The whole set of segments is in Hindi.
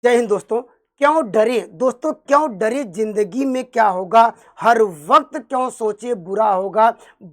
जय हिंद दोस्तों। क्यों डरे दोस्तों, क्यों डरे, जिंदगी में क्या होगा, हर वक्त क्यों सोचे बुरा होगा।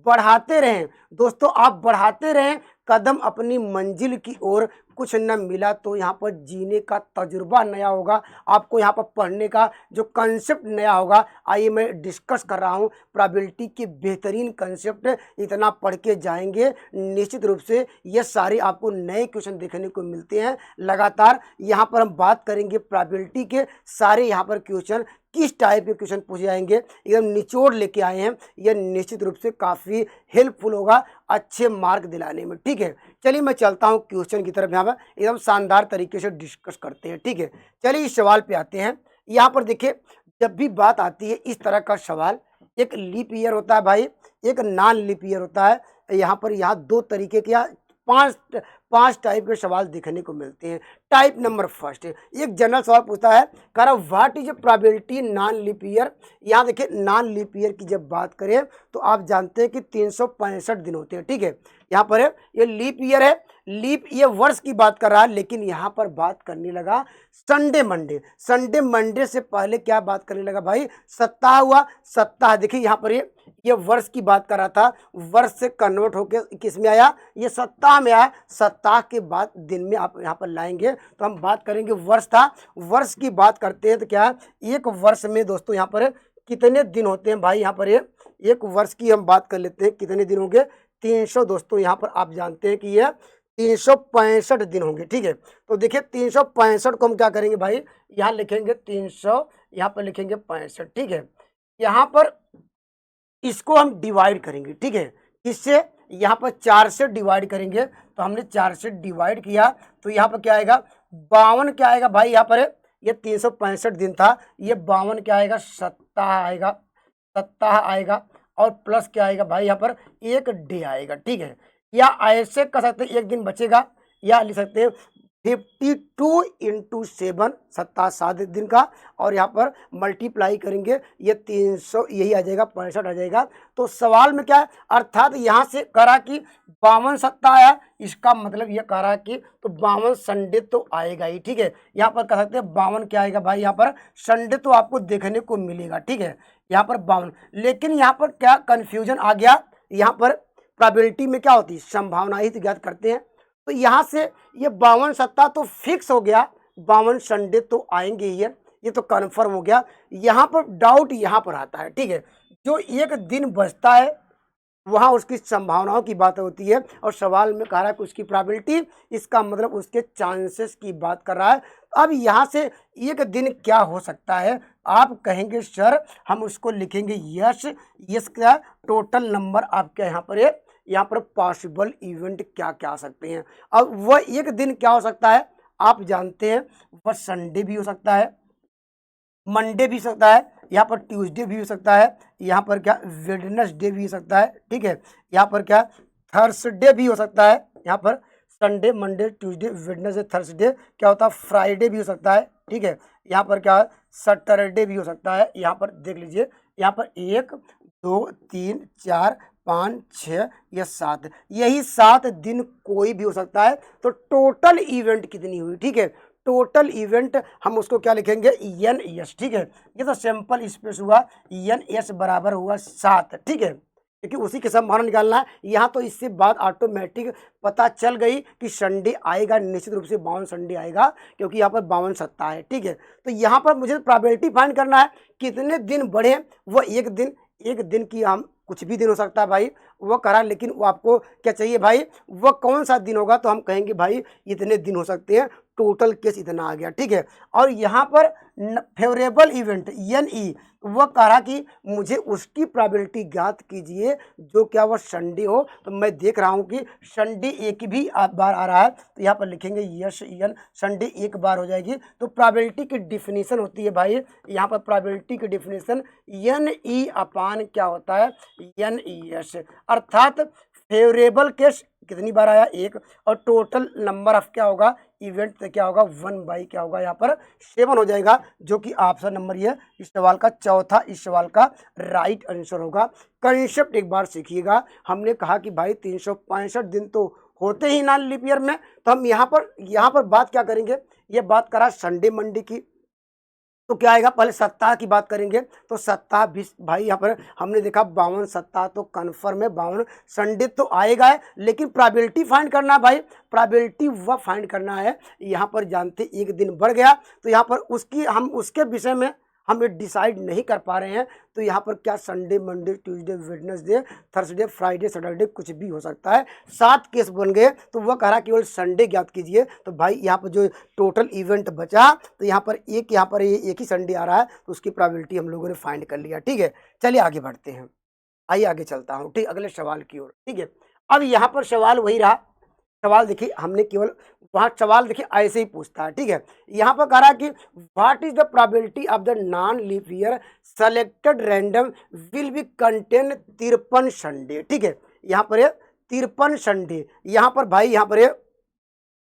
बढ़ाते रहें दोस्तों, आप बढ़ाते रहें कदम अपनी मंजिल की ओर। कुछ न मिला तो यहाँ पर जीने का तजुर्बा नया होगा, आपको यहाँ पर पढ़ने का जो कंसेप्ट नया होगा। आइए मैं डिस्कस कर रहा हूँ प्रोबेबिलिटी के बेहतरीन कंसेप्ट। इतना पढ़ के जाएंगे निश्चित रूप से ये सारे आपको नए क्वेश्चन देखने को मिलते हैं लगातार। यहाँ पर हम बात करेंगे प्रोबेबिलिटी के सारे यहाँ पर क्वेश्चन किस टाइप के क्वेश्चन पूछे जाएंगे, एकदम निचोड़ लेके आए हैं। यह निश्चित रूप से काफ़ी हेल्पफुल होगा अच्छे मार्क दिलाने में। ठीक है, चलिए मैं चलता हूँ क्वेश्चन की तरफ। यहाँ पर एकदम शानदार तरीके से डिस्कस करते हैं। ठीक है, चलिए इस सवाल पे आते हैं। यहाँ पर देखिए, जब भी बात आती है इस तरह का सवाल, एक लीप ईयर होता है भाई, एक नॉन लीप ईयर होता है। यहाँ दो तरीके के पांच पांच टाइप के सवाल देखने को मिलते हैं। टाइप नंबर फर्स्ट, एक जनरल सवाल पूछता है, कह रहा what is probability non leap year. यहाँ देखिए नॉन लीप ईयर की जब बात करें तो आप जानते हैं कि 365 दिन होते हैं। ठीक है, यहाँ पर है ये लीप ईयर है, लीप ये वर्ष की बात कर रहा है, लेकिन यहाँ पर बात करने लगा संडे मंडे। संडे मंडे से पहले क्या बात करने लगा भाई, सप्ताह हुआ। सप्ताह देखिए यहाँ पर ये वर्ष की बात कर रहा था, वर्ष से कन्वर्ट होकर किस में आया, ये सप्ताह में आया। सप्ताह के बाद दिन में आप यहाँ पर लाएंगे तो हम बात करेंगे वर्ष था। वर्ष की बात करते हैं तो क्या, एक वर्ष में दोस्तों यहाँ पर कितने दिन होते हैं भाई। यहाँ पर एक वर्ष की हम बात कर लेते हैं, कितने दिन होंगे, 300 दोस्तों। यहाँ पर आप जानते हैं कि यह 365 दिन होंगे। ठीक है, तो देखिए 365 को हम क्या करेंगे भाई, यहाँ लिखेंगे 300, यहाँ पर लिखेंगे 65। ठीक है, यहाँ पर इसको हम डिवाइड करेंगे। ठीक है, इससे यहाँ पर 4 से डिवाइड करेंगे, तो हमने 4 से डिवाइड किया तो यहाँ पर क्या आएगा, 52 क्या आएगा भाई। यहाँ पर ये 365 दिन था, ये 52 क्या आएगा, सप्ताह आएगा, सप्ताह आएगा। और प्लस क्या आएगा भाई, यहाँ पर एक डे आएगा। ठीक है, या ऐसे कर सकते हैं एक दिन बचेगा, या लिख सकते हैं 52 इंटू 7, 7 दिन का, और यहाँ पर मल्टीप्लाई करेंगे, ये 300 यही आ जाएगा, 65 आ जाएगा। तो सवाल में क्या है, अर्थात यहाँ से करा कि 52 सप्ताह आया, इसका मतलब ये कह रहा कि तो 52 संडे तो आएगा ही। ठीक है, यहाँ पर कह सकते हैं 52 क्या आएगा भाई, यहाँ पर संडे तो आपको देखने को मिलेगा। ठीक है, यहाँ पर 52, लेकिन यहाँ पर क्या कन्फ्यूजन आ गया, यहाँ पर प्रोबेबिलिटी में क्या होती है, संभावना ही तो ज्ञात करते हैं। तो यहाँ से ये 52 सप्ताह तो फिक्स हो गया, 52 संडे तो आएंगे ही, ये तो कन्फर्म हो गया। यहाँ पर डाउट यहाँ पर आता है। ठीक है, जो एक दिन बचता है वहाँ उसकी संभावनाओं की बात होती है, और सवाल में कह रहा है कि उसकी प्रोबेबिलिटी, इसका मतलब उसके चांसेस की बात कर रहा है। अब यहाँ से एक दिन क्या हो सकता है, आप कहेंगे सर हम उसको लिखेंगे यस, यस का टोटल नंबर आपके यहाँ पर है। यहाँ पर पॉसिबल इवेंट क्या क्या आ सकते हैं। अब वह एक दिन क्या हो सकता है, आप जानते हैं वह संडे भी हो सकता है, मंडे भी हो सकता है, यहाँ पर ट्यूसडे भी हो सकता है, यहाँ पर क्या वेडनेसडे भी हो सकता है। ठीक है, यहाँ पर क्या थर्सडे भी हो सकता है, यहाँ पर Sunday Monday Tuesday Wednesday Thursday क्या होता है, फ्राइडे भी हो सकता है। ठीक है, यहाँ पर क्या सैटरडे भी हो सकता है। यहाँ पर देख लीजिए, यहाँ पर 1 2 3 4 5 6 या 7, यही 7 दिन कोई भी हो सकता है। तो टोटल इवेंट कितनी हुई, ठीक है, टोटल इवेंट हम उसको क्या लिखेंगे, एन एस। ठीक है, ये तो सिंपल स्पेस हुआ, एन एस बराबर हुआ 7। ठीक है, क्योंकि उसी के संभावना निकालना है। यहाँ तो इससे बात ऑटोमेटिक पता चल गई कि संडे आएगा, निश्चित रूप से 52 संडे आएगा, क्योंकि यहाँ पर 52 सप्ताह है। ठीक है, तो यहाँ पर मुझे प्रोबेबिलिटी फाइंड करना है कितने दिन बढ़े, वो एक दिन की हम कुछ भी दिन हो सकता है भाई, वो करा, लेकिन वो आपको क्या चाहिए भाई, वो कौन सा दिन होगा, तो हम कहेंगे भाई इतने दिन हो सकते हैं, टोटल केस इतना आ गया। ठीक है, और यहाँ पर फेवरेबल इवेंट एन ई, वह कह रहा कि मुझे उसकी प्रोबेबिलिटी ज्ञात कीजिए जो क्या वह संडे हो। तो मैं देख रहा हूँ कि संडे एक भी बार आ रहा है, तो यहाँ पर लिखेंगे यस एन, संडे एक बार हो जाएगी। तो प्रोबेबिलिटी की डिफिनीशन होती है भाई, यहाँ पर प्रोबेबिलिटी की डिफिनीशन एन ई अपान क्या होता है, एन ई एस, अर्थात फेवरेबल केस कितनी बार आया, 1, और टोटल नंबर ऑफ क्या होगा, इवेंट से क्या होगा, 1 बाई क्या होगा, यहाँ पर 7 हो जाएगा, जो कि ऑप्शन नंबर ये इस सवाल का चौथा, इस सवाल का राइट आंसर होगा। कंसेप्ट एक बार सीखिएगा, हमने कहा कि भाई 365 दिन तो होते ही ना लीप ईयर में, तो हम यहाँ पर बात क्या करेंगे, ये बात करा संडे मंडे की, तो क्या आएगा, पहले सप्ताह की बात करेंगे तो सप्ताह भी भाई यहाँ पर हमने देखा 52 सप्ताह तो कन्फर्म है, 52 संडे तो आएगा है, लेकिन प्रोबेबिलिटी फाइंड करना है भाई। प्रोबेबिलिटी वह फाइंड करना है, यहाँ पर जानते एक दिन बढ़ गया तो यहाँ पर उसकी हम उसके विषय में हम ये डिसाइड नहीं कर पा रहे हैं, तो यहाँ पर क्या Sunday Monday Tuesday Wednesday Thursday Friday Saturday कुछ भी हो सकता है। 7 केस बन गए तो वह कह रहा केवल संडे ज्ञात कीजिए। तो भाई यहाँ पर जो टोटल इवेंट बचा तो यहाँ पर एक ही संडे आ रहा है, तो उसकी प्रोबेबिलिटी हम लोगों ने फाइंड कर लिया। ठीक है, चलिए आगे बढ़ते हैं, आइए आगे चलता हूँ, ठीक, अगले सवाल की ओर। ठीक है, अब यहाँ पर सवाल वही रहा, सवाल देखिए हमने केवल वहाँ सवाल देखिए ऐसे ही पूछता है। ठीक है, यहाँ पर कह रहा है कि what is the probability of the non leap year selected random will be contain 53 Sunday. ठीक है, यहाँ पर 53 संडे, यहाँ पर भाई यहाँ पर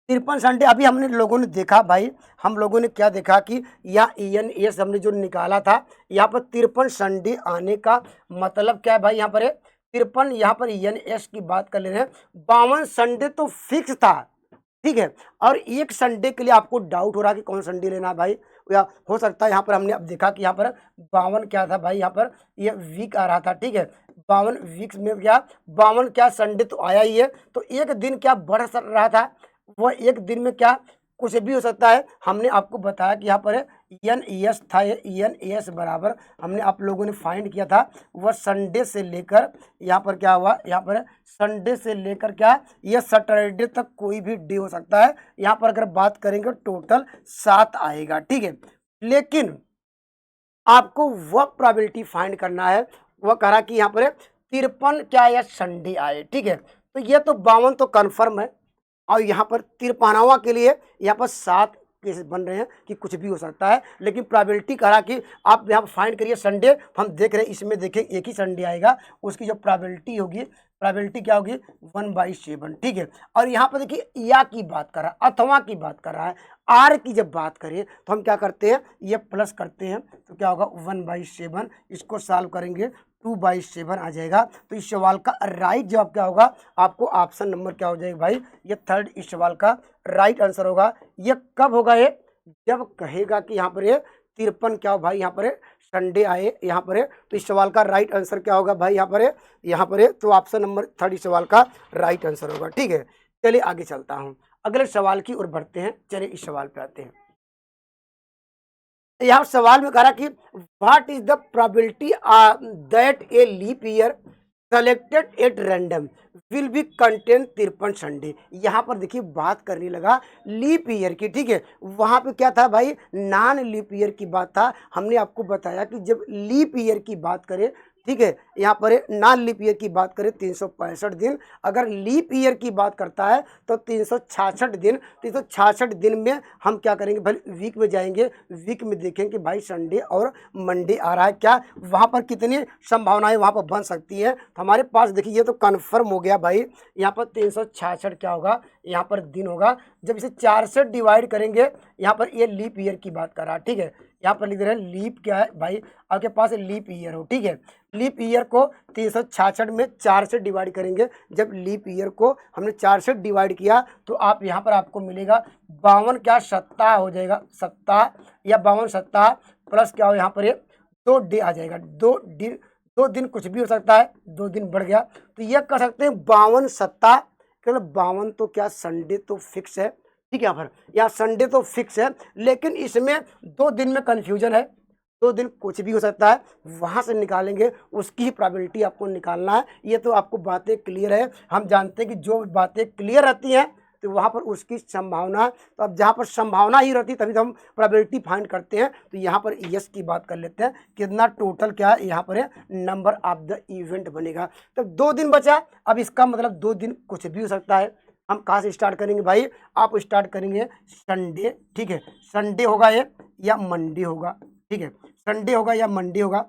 53 संडे अभी हमने लोगों ने देखा भाई, हम लोगों ने क्या देखा कि या ENS हमने जो निकाला था, यहाँ पर 53 संडे आने का मतलब क्या है भाई, यहाँ पर 53, यहाँ पर ENS की बात कर ले रहे हैं। 52 संडे तो फिक्स था, ठीक है, और एक संडे के लिए आपको डाउट हो रहा है कि कौन संडे लेना है भाई, या हो सकता है यहाँ पर हमने अब देखा कि यहाँ पर 52 क्या था भाई, यहाँ पर ये वीक आ रहा था। ठीक है, 52 वीक्स में क्या 52 क्या संडे तो आया ही है, तो एक दिन क्या बढ़ रहा था, वह एक दिन में क्या कुछ भी हो सकता है। हमने आपको बताया कि यहाँ पर ENS था, ये ENS बराबर हमने आप लोगों ने फाइंड किया था, वह संडे से लेकर यहाँ पर क्या हुआ, यहाँ पर संडे से लेकर क्या यह सैटरडे तक कोई भी डे हो सकता है। यहाँ पर अगर बात करेंगे टोटल 7 आएगा। ठीक है, लेकिन आपको वह प्रोबेबिलिटी फाइंड करना है, वह कह रहा कि यहाँ पर 53 क्या या संडे आए। ठीक है, तो ये तो 52 तो कन्फर्म है, और यहाँ पर 53वां के लिए यहाँ पर 7 केसेस बन रहे हैं कि कुछ भी हो सकता है, लेकिन प्रोबेबिलिटी करा कि आप यहाँ पर फाइंड करिए संडे, हम देख रहे हैं इसमें देखिए एक ही संडे आएगा, उसकी जो प्रोबेबिलिटी होगी, प्रोबेबिलिटी क्या होगी 1/7। ठीक है, और यहाँ पर देखिए या की बात कर रहा है, अथवा की बात कर रहा है, आर की जब बात करें तो हम क्या करते हैं, ये प्लस करते हैं तो क्या होगा 1/7, इसको सॉल्व करेंगे 2/7 आ जाएगा। तो इस सवाल का राइट जवाब क्या होगा, आपको ऑप्शन नंबर क्या हो जाएगा भाई, ये थर्ड इस सवाल का राइट आंसर होगा। ये कब होगा, ये जब कहेगा कि यहाँ पर ये 53 क्या हो भाई, यहाँ पर संडे आए यहाँ पर, तो इस सवाल का राइट आंसर क्या होगा भाई, यहाँ पर तो ऑप्शन नंबर थर्ड इस सवाल का राइट आंसर होगा। ठीक है, चलिए आगे चलता हूँ, अगले सवाल की ओर बढ़ते हैं। चलिए इस सवाल पे आते हैं, यहाँ सवाल में कह रहा कि what is the probability that a leap year selected at random will be contain 53 Sunday. यहाँ पर देखिए बात करने लगा लीप ईयर की। ठीक है, वहाँ पे क्या था भाई, नॉन लीप ईयर की बात था। हमने आपको बताया कि जब लीप ईयर की बात करें, ठीक है, यहाँ पर नॉन लीप ईयर की बात करें 365 दिन, अगर लीप ईयर की बात करता है तो 366 दिन। 366 दिन में हम क्या करेंगे भाई, वीक में जाएंगे, वीक में देखेंगे कि भाई संडे और मंडे आ रहा है क्या, वहाँ पर कितनी संभावनाएं वहाँ पर बन सकती है। तो हमारे पास देखिए ये तो कन्फर्म हो गया भाई, यहाँ पर 366 क्या होगा, यहाँ पर दिन होगा। जब इसे 4 से डिवाइड करेंगे, यहाँ पर ये लीप ईयर की बात कर रहा है। ठीक है, यहाँ पर लिख रहे हैं लीप क्या है भाई, आपके पास लीप ईयर हो। ठीक है, लीप ईयर को 366 में 4 से डिवाइड करेंगे। जब लीप ईयर को हमने 4 से डिवाइड किया तो आप यहाँ पर आपको मिलेगा 52 क्या सप्ताह हो जाएगा, सप्ताह या 52 सप्ताह प्लस क्या हो, यहाँ पर ये 2 डे आ जाएगा, 2 दिन कुछ भी हो सकता है, 2 दिन बढ़ गया तो यह कर सकते हैं 52 सप्ताह, क्योंकि 52 तो क्या संडे तो फिक्स है। ठीक है, यहाँ पर यहाँ संडे तो फिक्स है, लेकिन इसमें 2 दिन में कन्फ्यूजन है, 2 दिन कुछ भी हो सकता है, वहाँ से निकालेंगे उसकी ही प्रोबेबिलिटी आपको निकालना है। ये तो आपको बातें क्लियर है, हम जानते हैं कि जो बातें क्लियर रहती हैं तो वहाँ पर उसकी संभावना, तो अब जहाँ पर संभावना ही रहती तभी तो हम प्रोबेबिलिटी फाइंड करते हैं। तो यहाँ पर यस की बात कर लेते हैं, कितना टोटल क्या है, यहाँ पर नंबर ऑफ द इवेंट बनेगा। तो 2 दिन बचा, अब इसका मतलब 2 दिन कुछ भी हो सकता है। हम कहाँ से स्टार्ट करेंगे भाई, आप स्टार्ट करेंगे संडे। ठीक है, संडे होगा ये या मंडे होगा। ठीक है, संडे होगा या मंडे होगा,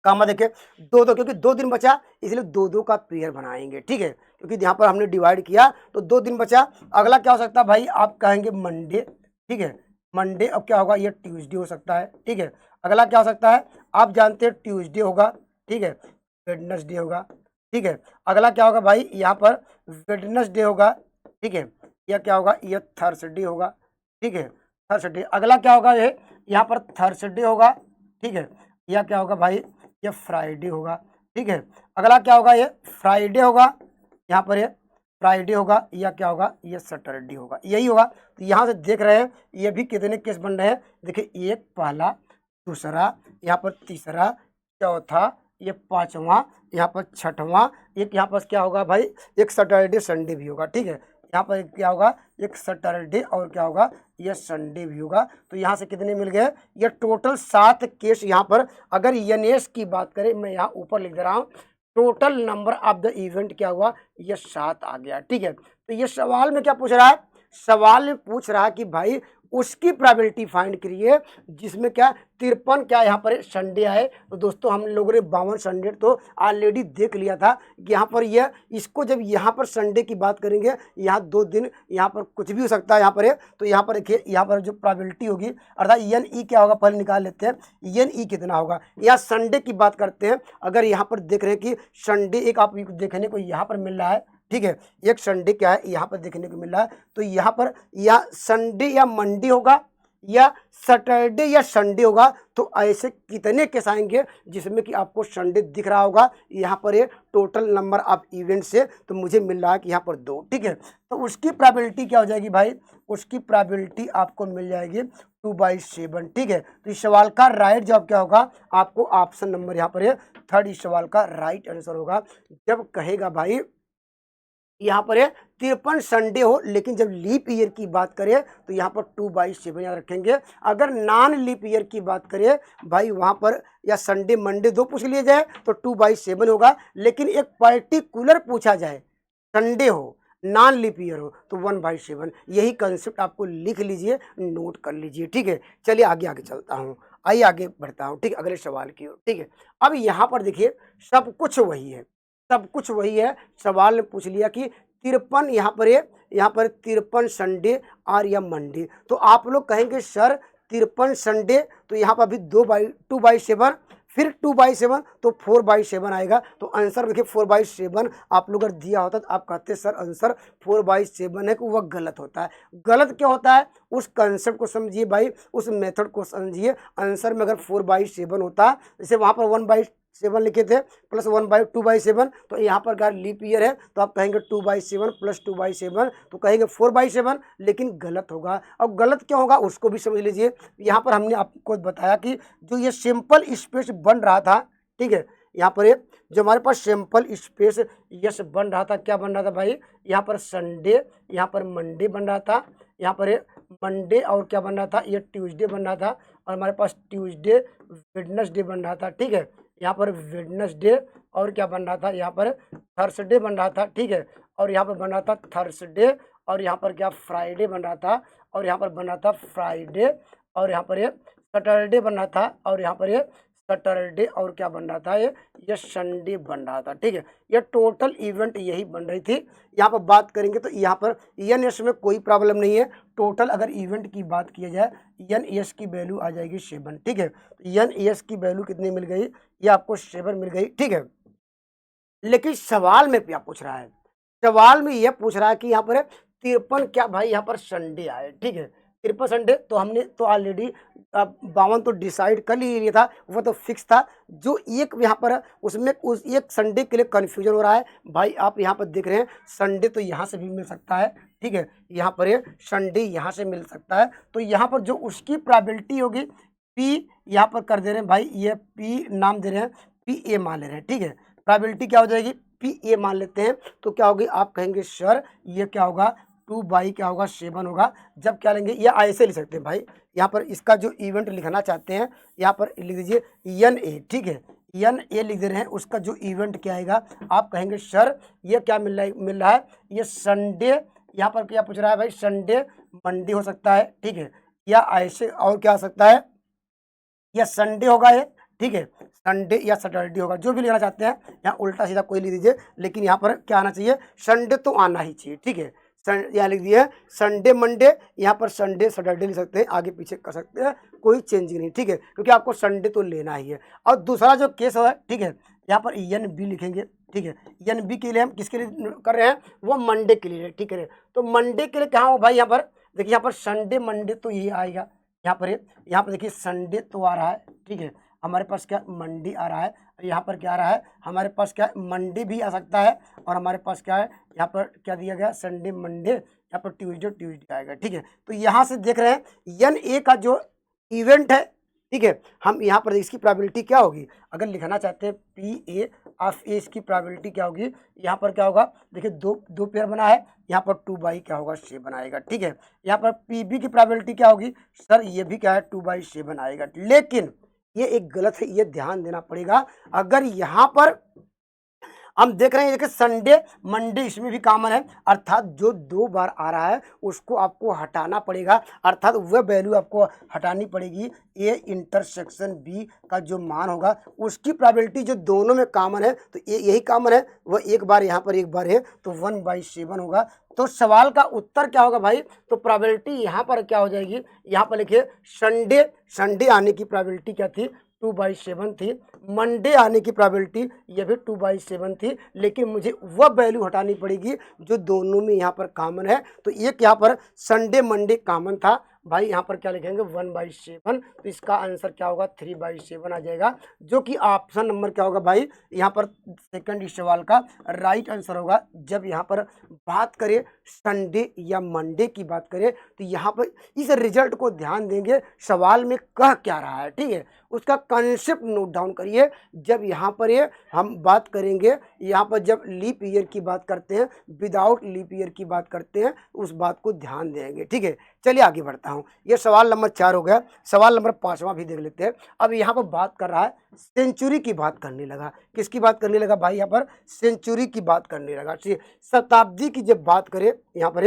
कामा देखे 2-2, क्योंकि 2 दिन बचा इसलिए 2-2 का पेयर बनाएंगे। ठीक है, क्योंकि यहाँ पर हमने डिवाइड किया तो 2 दिन बचा। अगला क्या हो सकता है भाई, आप कहेंगे मंडे। ठीक है, मंडे, अब क्या होगा, ये ट्यूसडे हो सकता है। ठीक है, अगला क्या हो सकता है, आप जानते हैं ट्यूसडे होगा। ठीक है, वेडनेसडे होगा। ठीक है, अगला क्या होगा भाई, यहाँ पर वेडनेसडे होगा। ठीक है, यह क्या होगा, यह थर्सडे होगा। ठीक है, थर्सडे। अगला क्या होगा, ये यहाँ पर थर्सडे होगा, ठीक है। या क्या होगा भाई, ये फ्राइडे होगा, ठीक है। अगला क्या होगा, ये फ्राइडे होगा, यहाँ पर ये फ्राइडे होगा, या क्या होगा, ये सैटरडे होगा, यही होगा। तो यहाँ से देख रहे हैं ये भी कितने केस बन रहे हैं, देखिए एक पहला, दूसरा, यहाँ पर तीसरा, चौथा, ये पांचवा, यहाँ पर छठवां, एक यहाँ पर क्या होगा भाई, एक सैटरडे संडे भी होगा, ठीक है। यहाँ पर क्या होगा, एक सैटरडे और क्या होगा, ये संडे भी होगा। तो यहाँ से कितने मिल गए, ये टोटल 7 केस यहाँ पर। अगर एनएस की बात करें, मैं यहाँ ऊपर लिख दे रहा हूँ, total number of the event क्या हुआ, ये 7 आ गया, ठीक है। तो ये सवाल में क्या पूछ रहा है, सवाल में पूछ रहा है कि भाई उसकी प्रोबेबिलिटी फाइंड करिए जिसमें क्या 53 क्या यहाँ पर संडे आए। तो दोस्तों हम लोगों ने 52 संडे तो ऑलरेडी देख लिया था कि यहाँ पर यह इसको जब यहाँ पर संडे की बात करेंगे, यहाँ 2 दिन यहाँ पर कुछ भी हो सकता है यहाँ पर तो यहाँ पर देखिए यहाँ पर जो प्रोबेबिलिटी होगी अर्थात एन ई क्या होगा, पहले निकाल लेते हैं एन ई कितना होगा। यहाँ संडे की बात करते हैं, अगर यहाँ पर देख रहे हैं कि संडे एक आप देखने को यहाँ पर मिल रहा है, ठीक है। एक संडे क्या है यहाँ पर देखने को मिल रहा है, तो यहाँ पर या संडे या मंडे होगा या सैटरडे या संडे होगा। तो ऐसे कितने केस आएंगे जिसमें कि आपको संडे दिख रहा होगा यहाँ पर, ये टोटल नंबर ऑफ इवेंट से तो मुझे मिल रहा है कि यहाँ पर 2, ठीक है। तो उसकी प्रोबेबिलिटी क्या हो जाएगी भाई, उसकी प्रोबेबिलिटी आपको मिल जाएगी 2/7, ठीक है। तो इस सवाल का राइट जवाब क्या होगा, आपको ऑप्शन नंबर यहाँ पर है 3rd इस सवाल का राइट आंसर होगा। जब कहेगा भाई यहाँ पर है 53 संडे हो, लेकिन जब लीप ईयर की बात करें तो यहाँ पर 2/7 याद रखेंगे। अगर नॉन लीप ईयर की बात करें भाई वहाँ पर या संडे मंडे 2 पूछ लिया जाए तो 2/7 होगा, लेकिन एक पर्टिकुलर पूछा जाए संडे हो नॉन लीप ईयर हो तो 1/7। यही कंसेप्ट आपको लिख लीजिए, नोट कर लीजिए, ठीक है। चलिए आगे आगे चलता हूँ, आइए आगे बढ़ता हूँ, ठीक है, अगले सवाल की ओर, ठीक है। अब यहाँ पर देखिए सब कुछ वही है, सब कुछ वही है। सवाल ने पूछ लिया कि 53 यहाँ पर है, यहाँ पर 53 संडे और या मंडे। तो आप लोग कहेंगे सर 53 संडे, तो यहाँ पर अभी 2/7, फिर 2/7 तो 4/7 आएगा। तो आंसर देखिए 4/7 आप लोग अगर दिया होता तो आप कहते सर आंसर 4/7 है, कि वह गलत होता है। गलत क्या होता है, उस कंसेप्ट को समझिए भाई, उस मेथड को समझिए। आंसर में अगर 4/7 होता, जैसे वहाँ पर 1/7 लिखे थे प्लस 2/7, तो यहाँ पर अगर लीप ईयर है तो आप कहेंगे 2/7 प्लस 2/7, तो कहेंगे 4/7, लेकिन गलत होगा। अब गलत क्यों होगा उसको भी समझ लीजिए। यहाँ पर हमने आपको बताया कि जो ये सिंपल स्पेस बन रहा था, ठीक है, यहाँ पर ये जो हमारे पास सिंपल स्पेस यस बन रहा था, क्या बन रहा था भाई, यहाँ पर संडे, यहाँ पर मंडे बन रहा था, यहाँ पर मंडे और क्या बन रहा था, ये ट्यूसडे बन रहा था, और हमारे पास ट्यूसडे वेडनेसडे बन रहा था, ठीक है। यहाँ पर वेडनेसडे और क्या बन रहा था, यहाँ पर थर्सडे बन रहा था, ठीक है। और यहाँ पर बन रहा था थर्सडे, और यहाँ पर क्या फ्राइडे बन रहा था, और यहाँ पर बन रहा था फ्राइडे, और यहाँ पर ये सैटरडे बन रहा था, और यहाँ पर ये सैटरडे और क्या बन रहा था, ये संडे बन रहा था, ठीक है। ये टोटल इवेंट यही बन रही थी। यहाँ पर बात करेंगे तो यहाँ पर एन एस में कोई प्रॉब्लम नहीं है। टोटल अगर इवेंट की बात किया जाए एन एस की वैल्यू आ जाएगी 7, ठीक है। एन एस की वैल्यू कितनी मिल गई, ये आपको 7 मिल गई, ठीक है। लेकिन सवाल में क्या पूछ रहा है, सवाल में यह पूछ रहा है कि यहाँ पर 53 क्या भाई यहाँ पर संडे आए, ठीक है। 53 संडे तो हमने तो ऑलरेडी 52 तो डिसाइड कर ही लिया था, वो तो फिक्स था। जो एक यहाँ पर उसमें उस एक संडे के लिए कन्फ्यूजन हो रहा है भाई। आप यहाँ पर देख रहे हैं संडे तो यहाँ से भी मिल सकता है, ठीक है। यहाँ पर ये संडे यहाँ से मिल सकता है, तो यहाँ पर जो उसकी प्रोबेबिलिटी होगी पी यहाँ पर कर दे रहे हैं भाई, ये पी नाम दे रहे हैं, पी ए मान ले रहे हैं, ठीक है। प्रोबेबिलिटी क्या हो जाएगी, पी ए मान लेते हैं। तो क्या होगी, आप कहेंगे सर ये क्या होगा 2 क्या होगा 7 होगा। जब क्या लेंगे, या ऐसे लिख सकते हैं भाई, यहाँ पर इसका जो इवेंट लिखना चाहते हैं यहाँ पर लिख दीजिए एन ए, ठीक है। एन ए लिख दे रहे हैं, उसका जो इवेंट क्या आएगा, आप कहेंगे सर ये क्या मिल रहा है, ये संडे, यहाँ पर क्या पूछ रहा है भाई, संडे मंडे हो सकता है, ठीक है। या ऐसे और क्या हो सकता है, या संडे होगा ये, ठीक है, संडे या सैटरडे होगा, जो भी लेना चाहते हैं। यहाँ उल्टा सीधा कोई लिख दीजिए, लेकिन यहाँ पर क्या आना चाहिए, संडे तो आना ही चाहिए, ठीक है। यहाँ लिख दिया संडे मंडे, यहाँ पर संडे सैटरडे लिख सकते हैं, आगे पीछे कर सकते हैं, कोई चेंजिंग नहीं, ठीक है, क्योंकि आपको संडे तो लेना ही है। और दूसरा जो केस है, ठीक है, यहाँ पर एन बी लिखेंगे, ठीक है। एन बी के लिए हम किसके लिए कर रहे हैं, वो मंडे के लिए, ठीक है। तो मंडे के लिए कहाँ हो भाई, यहाँ पर देखिए यहाँ पर संडे मंडे तो ये आएगा, यहाँ पर देखिए संडे तो आ रहा है, ठीक है, हमारे पास क्या मंडे आ रहा है, यहाँ पर क्या आ रहा है, हमारे पास क्या मंडे भी आ सकता है, और हमारे पास क्या है, यहाँ पर क्या दिया गया, संडे मंडे, यहाँ पर ट्यूसडे आएगा, ठीक है। तो यहाँ से देख रहे हैं एन ए का जो इवेंट है, ठीक है, हम यहाँ पर इसकी प्रोबेबिलिटी क्या होगी, अगर लिखना चाहते हैं पी ए ऑफ ए, इसकी प्रोबेबिलिटी क्या होगी, यहाँ पर क्या होगा, देखिए दो पेयर बना है, यहाँ पर 2/, क्या होगा, 7 आएगा, ठीक है। यहाँ पर पी बी की प्रोबेबिलिटी क्या होगी, सर ये भी क्या है, 2/7 आएगा, लेकिन ये एक गलत है, ये ध्यान देना पड़ेगा। अगर यहाँ पर हम देख रहे हैं, देखिए संडे मंडे इसमें भी कॉमन है, अर्थात जो 2 बार आ रहा है उसको आपको हटाना पड़ेगा, अर्थात वह वैल्यू आपको हटानी पड़ेगी, ए इंटरसेक्शन बी का जो मान होगा उसकी प्रोबेबिलिटी जो दोनों में कॉमन है, तो यही कॉमन है, वह एक बार यहाँ पर एक बार है, तो 1/7 होगा। तो सवाल का उत्तर क्या होगा भाई, तो प्रोबेबिलिटी यहाँ पर क्या हो जाएगी, यहाँ पर लिखिए संडे आने की प्रोबेबिलिटी क्या थी, 2/7 थी, मंडे आने की प्रोबेबिलिटी ये भी 2/7 थी, लेकिन मुझे वह वैल्यू हटानी पड़ेगी जो दोनों में यहाँ पर कॉमन है। तो एक यहाँ पर संडे मंडे कॉमन था भाई, यहाँ पर क्या लिखेंगे 1/7, तो इसका आंसर क्या होगा 3/7 आ जाएगा, जो कि ऑप्शन नंबर क्या होगा भाई, यहाँ पर सेकंड इस सवाल का राइट आंसर होगा। जब यहाँ पर बात करें संडे या मंडे की बात करें, तो यहाँ पर इस रिजल्ट को ध्यान देंगे, सवाल में कह क्या रहा है, ठीक है, उसका कॉन्सेप्ट नोट डाउन करिए। जब यहाँ पर ये हम बात करेंगे, यहाँ पर जब लीप ईयर की बात करते हैं, विदाउट लीप ईयर की बात करते हैं, उस बात को ध्यान देंगे, ठीक है। चलिए आगे बढ़ता हूँ, ये सवाल नंबर 4 हो गया, सवाल नंबर 5वां भी देख लेते हैं। अब यहाँ पर बात कर रहा है सेंचुरी की बात करने लगा, किसकी बात करने लगा भाई, यहाँ पर सेंचुरी की बात करने लगा, ठीक है। शताब्दी की जब बात करें, यहाँ पर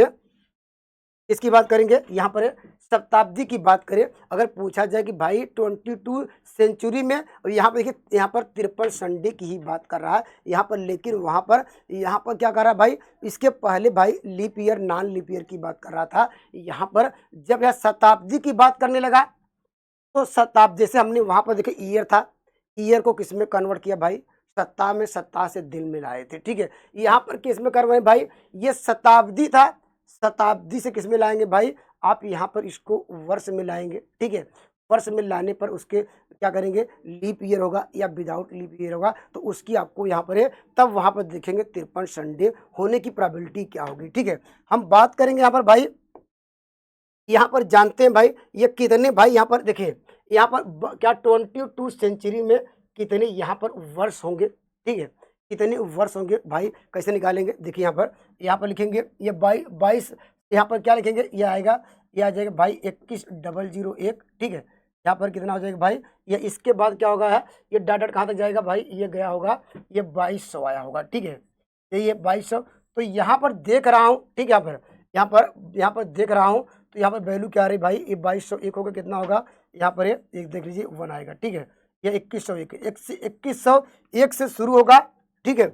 इसकी बात करेंगे, यहाँ पर शताब्दी की बात करें, अगर पूछा जाए कि भाई 22 सेंचुरी में, और यहाँ पर देखिए, यहाँ पर 53 संडे की ही बात कर रहा है यहाँ पर, लेकिन वहाँ पर क्या कर रहा है भाई, इसके पहले भाई leap year non leap year की बात कर रहा था। यहाँ पर जब यह शताब्दी की बात करने लगा, तो शताब्दी से हमने वहाँ पर देखिए ईयर था, ईयर को किस में कन्वर्ट किया भाई, सत्ता में, सत्ता से दिन मिलाए थे, ठीक है। यहाँ पर किस में करवाए भाई, ये शताब्दी था, शताब्दी से किस में लाएंगे भाई, आप यहाँ पर इसको वर्ष में लाएंगे, ठीक है। वर्ष में लाने पर उसके क्या करेंगे, लीप ईयर होगा या विदाउट लीप ईयर होगा, तो उसकी आपको यहाँ पर है, तब वहाँ पर देखेंगे 53 संडे होने की प्रोबेबिलिटी क्या होगी, ठीक है। हम बात करेंगे यहाँ पर भाई, यहाँ पर जानते हैं भाई ये कितने, भाई यहाँ पर देखिए, यहाँ पर क्या 22 सेंचुरी में कितने यहाँ पर वर्ष होंगे, ठीक है, कितने वर्ष होंगे भाई, कैसे निकालेंगे, देखिए यहाँ पर लिखेंगे, ये 22, यहाँ पर क्या लिखेंगे, ये आएगा, ये आ जाएगा भाई 21,001, ठीक है। यहाँ पर कितना हो जाएगा भाई, ये इसके बाद क्या होगा है, ये डॉट कहाँ तक जाएगा भाई, ये गया होगा, ये 2200 आया होगा, ठीक है, ये 2200। तो यहाँ पर देख रहा हूँ, ठीक है, यहाँ पर देख रहा हूँ, तो यहाँ पर वैल्यू क्या आ रही भाई, ये 2201 होगा, कितना होगा, यहाँ पर एक देख लीजिए 1 आएगा, ठीक है। ये 2101 से शुरू होगा, ठीक है,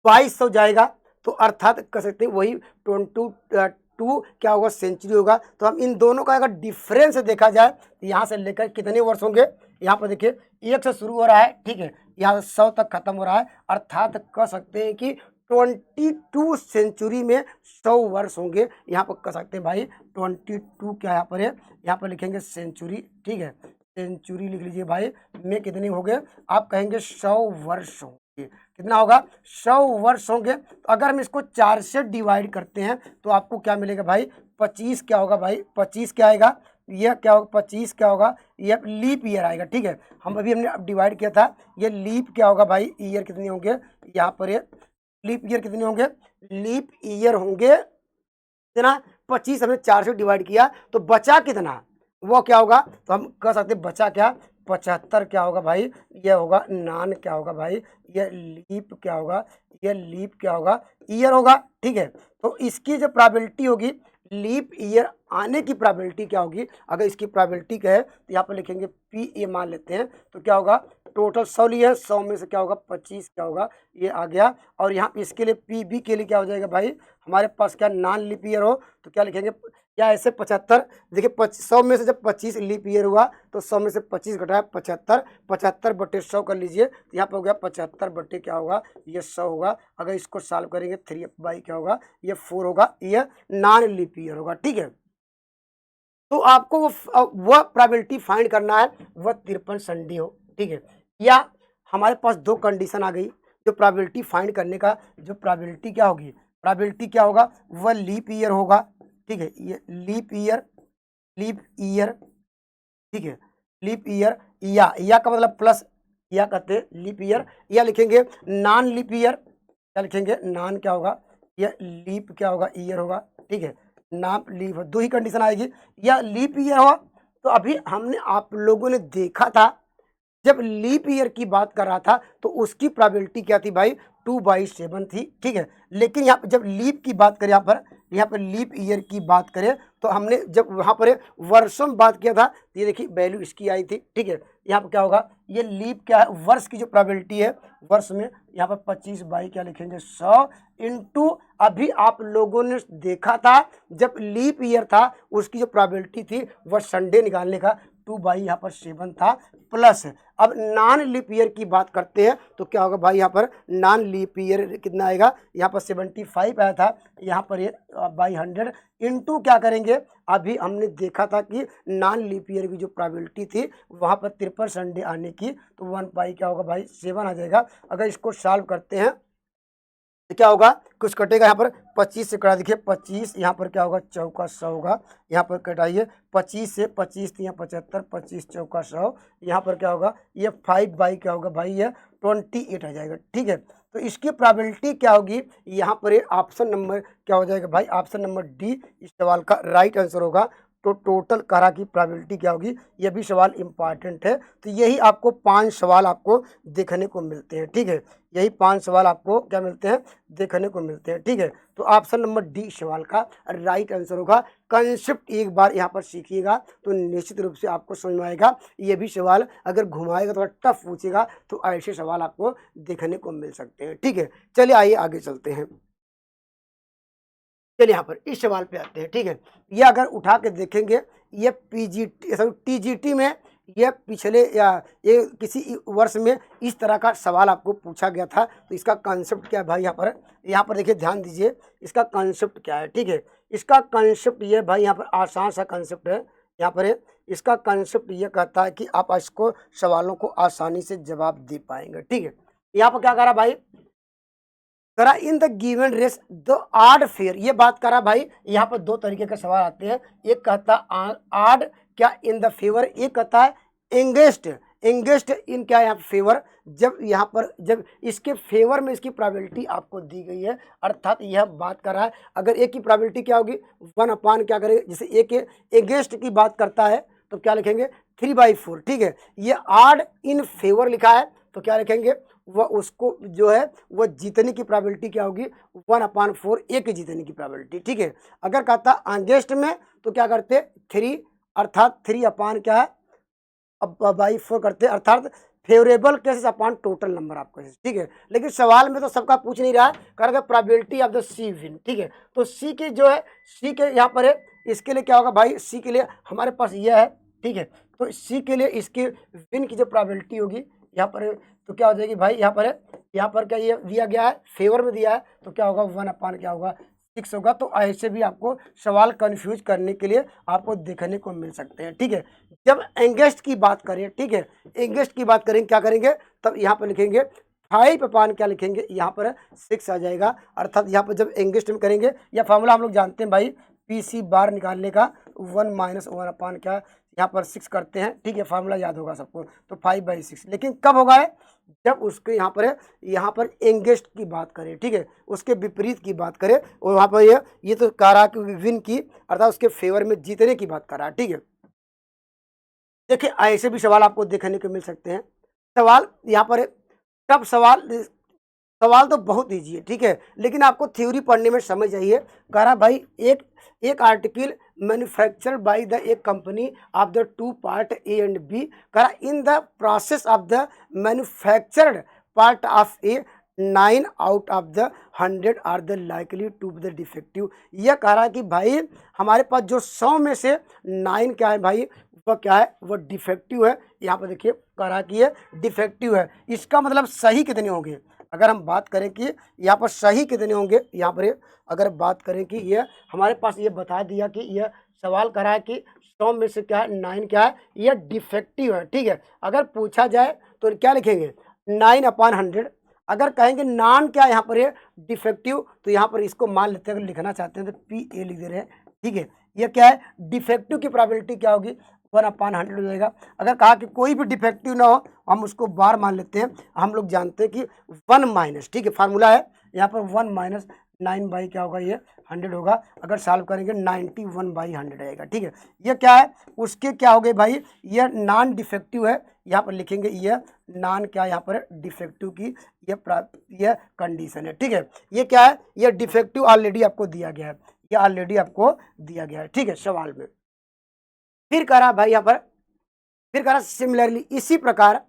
2200 जाएगा, तो अर्थात कह सकते हैं वही 22 क्या होगा, सेंचुरी होगा। तो हम इन दोनों का अगर डिफरेंस देखा जाए, तो यहाँ से लेकर कितने वर्ष होंगे, यहाँ पर देखिए 1 से शुरू हो रहा है, ठीक है, यहाँ से 100 तक खत्म हो रहा है, अर्थात कह सकते हैं कि 22 सेंचुरी में 100 वर्ष होंगे। यहाँ पर कह सकते हैं भाई 22 क्या यहाँ पर है, यहाँ पर लिखेंगे सेंचुरी, ठीक है, सेंचुरी लिख लीजिए भाई, में कितने हो गए, आप कहेंगे 100 वर्ष होंगे, कितना होगा, 100 वर्ष होंगे। तो अगर हम इसको 4 से डिवाइड करते हैं, तो आपको क्या मिलेगा भाई, 25 क्या होगा भाई, 25 क्या आएगा, यह क्या होगा, 25 क्या होगा, ये लीप ईयर आएगा, ठीक है। हमने डिवाइड किया था, ये लीप क्या होगा भाई, ईयर कितने होंगे, यहाँ पर ये लीप ईयर कितने होंगे, लीप ईयर होंगे कितना, 25 हमने 4 से डिवाइड किया, तो बचा कितना, वो क्या होगा, तो हम कह सकते बचा क्या, 75 क्या होगा भाई, ये होगा नान क्या होगा भाई, ये लीप क्या होगा, ये लीप क्या होगा, ईयर होगा, ठीक है। तो इसकी जो प्रोबेबिलिटी होगी, लीप ईयर आने की प्रोबेबिलिटी क्या होगी, अगर इसकी प्रोबेबिलिटी क्या है, तो यहाँ पर लिखेंगे पी ए मान लेते हैं, तो क्या होगा, टोटल 100 लिया है, 100 में से क्या होगा 25 क्या होगा, ये आ गया। और यहाँ इसके लिए पी बी के लिए क्या हो जाएगा भाई, हमारे पास क्या नॉन लीप ईयर हो, तो क्या लिखेंगे, या ऐसे 75, देखिए 100 में से जब 25 लीप ईयर हुआ तो 100 में से 25 घटाया 75, 75 बटे 100 कर लीजिए, तो यहाँ पर हो गया 75 बटे क्या होगा, ये 100 होगा। अगर इसको सॉल्व करेंगे 3 क्या होगा, ये 4 होगा, ये नॉन लीप ईयर होगा। ठीक है, तो आपको वह प्रोबेबिलिटी फाइंड करना है, वह 53 संडे हो। ठीक है, या हमारे पास दो कंडीशन आ गई, जो प्रोबेबिलिटी फाइंड करने का, जो प्रोबेबिलिटी क्या होगी, प्रोबेबिलिटी क्या होगा, वह लीप ईयर होगा। ठीक है, ये लीप ईयर, लीप ईयर, ठीक है, लीप ईयर, या का मतलब प्लस, या कहते हैं लीप ईयर, या लिखेंगे नॉन लीप ईयर, क्या लिखेंगे, नॉन क्या होगा, यह लीप क्या होगा, ईयर होगा। ठीक है, नाम लीप, दो ही कंडीशन आएगी, या लीप ईयर हो। तो अभी हमने आप लोगों ने देखा था, जब लीप ईयर की बात कर रहा था तो उसकी प्रोबेबिलिटी क्या थी भाई, 2/7 थी। ठीक है, लेकिन यहाँ पर जब लीप की बात करें, यहाँ पर लीप ईयर की बात करें, तो हमने जब वहाँ पर वर्षों में बात किया था, तो ये देखिए वैल्यू इसकी आई थी। ठीक है, यहाँ पर क्या होगा, ये लीप क्या है, वर्ष की जो प्रोबेबिलिटी है, वर्ष में यहाँ पर 25 क्या लिखेंगे, 100 इंटू, अभी आप लोगों ने देखा था जब लीप ईयर था उसकी जो प्रोबेबिलिटी थी वह संडे निकालने का 2 यहाँ पर 7 था, प्लस अब नॉन लीप ईयर की बात करते हैं तो क्या होगा भाई, यहाँ पर नॉन लीप ईयर कितना आएगा, यहाँ पर 75 आया था, यहाँ पर ये बाई 100 इंटू क्या करेंगे, अभी हमने देखा था कि नॉन लीप ईयर की जो प्रोबेबिलिटी थी वहाँ पर 53 संडे आने की, तो 1 क्या होगा भाई, 7 आ जाएगा। अगर इसको सॉल्व करते हैं तो क्या होगा, कुछ कटेगा, यहाँ पर 25 से कटा, देखिए 25, यहाँ पर क्या होगा, चौका 100 होगा, यहाँ पर कटाइए 25 से 25 यहाँ 75, 25 चौका 100, यहाँ पर क्या होगा, ये 5 क्या होगा भाई, ये 28 आ जाएगा। ठीक है, तो इसकी प्रोबेबिलिटी क्या होगी, यहाँ पर ऑप्शन नंबर क्या हो जाएगा भाई, ऑप्शन नंबर डी इस सवाल का राइट आंसर होगा। तो टोटल करा की प्रोबेबिलिटी क्या होगी, यह भी सवाल इंपॉर्टेंट है। तो यही आपको 5 सवाल आपको देखने को मिलते हैं। ठीक है, यही 5 सवाल आपको क्या मिलते हैं, देखने को मिलते हैं। ठीक है, तो ऑप्शन नंबर डी सवाल का राइट आंसर होगा। कंसेप्ट एक बार यहाँ पर सीखिएगा तो निश्चित रूप से आपको समझ में आएगा। ये भी सवाल अगर घुमाएगा, थोड़ा टफ पूछेगा, तो ऐसे सवाल आपको देखने को मिल सकते हैं। ठीक है, चलिए आइए आगे चलते हैं। चलिए यहाँ पर इस सवाल पे आते हैं। ठीक है, ये अगर उठा के देखेंगे, ये पीजीटी टीजीटी में ये पिछले या ये किसी वर्ष में इस तरह का सवाल आपको पूछा गया था। तो इसका कॉन्सेप्ट क्या है भाई, यहाँ पर देखिए, ध्यान दीजिए, इसका कॉन्सेप्ट क्या है। ठीक है, इसका कॉन्सेप्ट ये भाई, यहाँ पर आसान सा कॉन्सेप्ट है। यहाँ पर इसका कॉन्सेप्ट ये कहता है कि आप इसको सवालों को आसानी से जवाब दे पाएंगे। ठीक है, यहाँ पर क्या करा भाई, करा in the given race the odd fair, ये बात करा भाई। यहाँ पर दो तरीके के सवाल आते हैं, एक कहता आड क्या इन द फेवर, एक कहता है एंगेस्ट, एंगेस्ट इन क्या यहाँ फेवर। जब यहाँ पर जब इसके फेवर में इसकी प्रोबेबिलिटी आपको दी गई है, अर्थात यह बात कर रहा है अगर एक की प्रोबेबिलिटी क्या होगी 1 क्या करेंगे, जैसे एक एंगेस्ट की बात करता है तो क्या लिखेंगे 3/4। ठीक है, ये आड इन फेवर लिखा है तो क्या लिखेंगे, वह उसको जो है वह जीतने की प्रोबेबिलिटी क्या होगी 1/4, एक जीतने की प्रोबेबिलिटी। ठीक है, अगर कहता अगेंस्ट में तो क्या करते 3, अर्थात 3 क्या है अब बाई 4 करते, अर्थात favourable cases upon total number of cases. ठीक है, लेकिन सवाल में तो सबका पूछ नहीं रहा है, कर रहा probability of the C win. ठीक है, तो सी की जो है, सी के यहाँ पर है, इसके लिए क्या होगा भाई, सी के लिए हमारे पास यह है। ठीक है, तो सी के लिए इसकी विन की जो प्रोबेबिलिटी होगी यहाँ पर, तो क्या हो जाएगी भाई, यहाँ पर क्या ये दिया गया है, फेवर में दिया है, तो क्या होगा 1 क्या होगा 6 होगा। तो ऐसे भी आपको सवाल कंफ्यूज करने के लिए आपको देखने को मिल सकते हैं। ठीक है, जब एंगेस्ट की बात करें, ठीक है, एंगेस्ट की बात करेंगे क्या करेंगे, तब यहाँ पर लिखेंगे 5 क्या लिखेंगे, यहाँ पर 6 आ जाएगा। अर्थात यहाँ पर जब एंगेस्ट में करेंगे, या फॉर्मूला हम लोग जानते हैं भाई, PC बार निकालने का 1 - 1 क्या यहाँ पर 6 करते हैं। ठीक है, फार्मूला याद होगा सबको, तो 5/6। लेकिन कब होगा है, जब उसके यहाँ पर एंगेस्ट की बात करें। ठीक है, उसके विपरीत की बात करें, और वहाँ पर ये तो कह रहा कि विन की, अर्थात उसके फेवर में जीतने की बात कर रहा है। ठीक है, देखिए ऐसे भी सवाल आपको देखने को मिल सकते हैं। सवाल यहाँ पर टफ सवाल तो बहुत ईजी है। ठीक है, लेकिन आपको थ्योरी पढ़ने में समझ आइए। कह रहा भाई एक आर्टिकल मैन्युफैक्चर्ड बाय द एक company of the 2 part A and B, कह रहा in the process of the manufactured part of A 9 out of the 100 are the likely to be the defective. यह कह रहा है कि भाई हमारे पास जो 100 में से 9 क्या है भाई, वह क्या है, वह डिफेक्टिव है। यहाँ पर देखिए कह रहा है कि ये डिफेक्टिव है। इसका मतलब सही कितने होंगे, अगर हम बात करें कि यहाँ पर सही कितने होंगे, यहाँ पर अगर बात करें कि ये हमारे पास ये बता दिया कि यह सवाल करा है कि 100 में से क्या है 9 क्या है, यह डिफेक्टिव है। ठीक है, अगर पूछा जाए तो क्या लिखेंगे 9/100। अगर कहेंगे नॉन क्या यहाँ पर है डिफेक्टिव, तो यहाँ पर इसको मान लेते हैं, अगर लिखना चाहते हैं तो PA लिख दे रहे हैं। ठीक है, ये क्या है डिफेक्टिव की प्रोबेबिलिटी क्या होगी 1/100 हो जाएगा। अगर कहा कि कोई भी डिफेक्टिव ना हो, हम उसको बार मान लेते हैं। हम लोग जानते हैं कि 1 माइनस, ठीक है फार्मूला है यहाँ पर 1 माइनस 9 बाई क्या होगा, ये 100 होगा। अगर सॉल्व करेंगे 91/100 आएगा। ठीक है, ये क्या है उसके क्या हो गए भाई, ये नॉन डिफेक्टिव है। यहाँ पर लिखेंगे ये नॉन क्या यहाँ पर डिफेक्टिव की ये कंडीशन है। ठीक है, ये क्या है, ये डिफेक्टिव ऑलरेडी आपको दिया गया है, ये ऑलरेडी आपको दिया गया है। ठीक है, सवाल में फिर करा भाई यहाँ पर, फिर करा सिमिलरली इसी प्रकार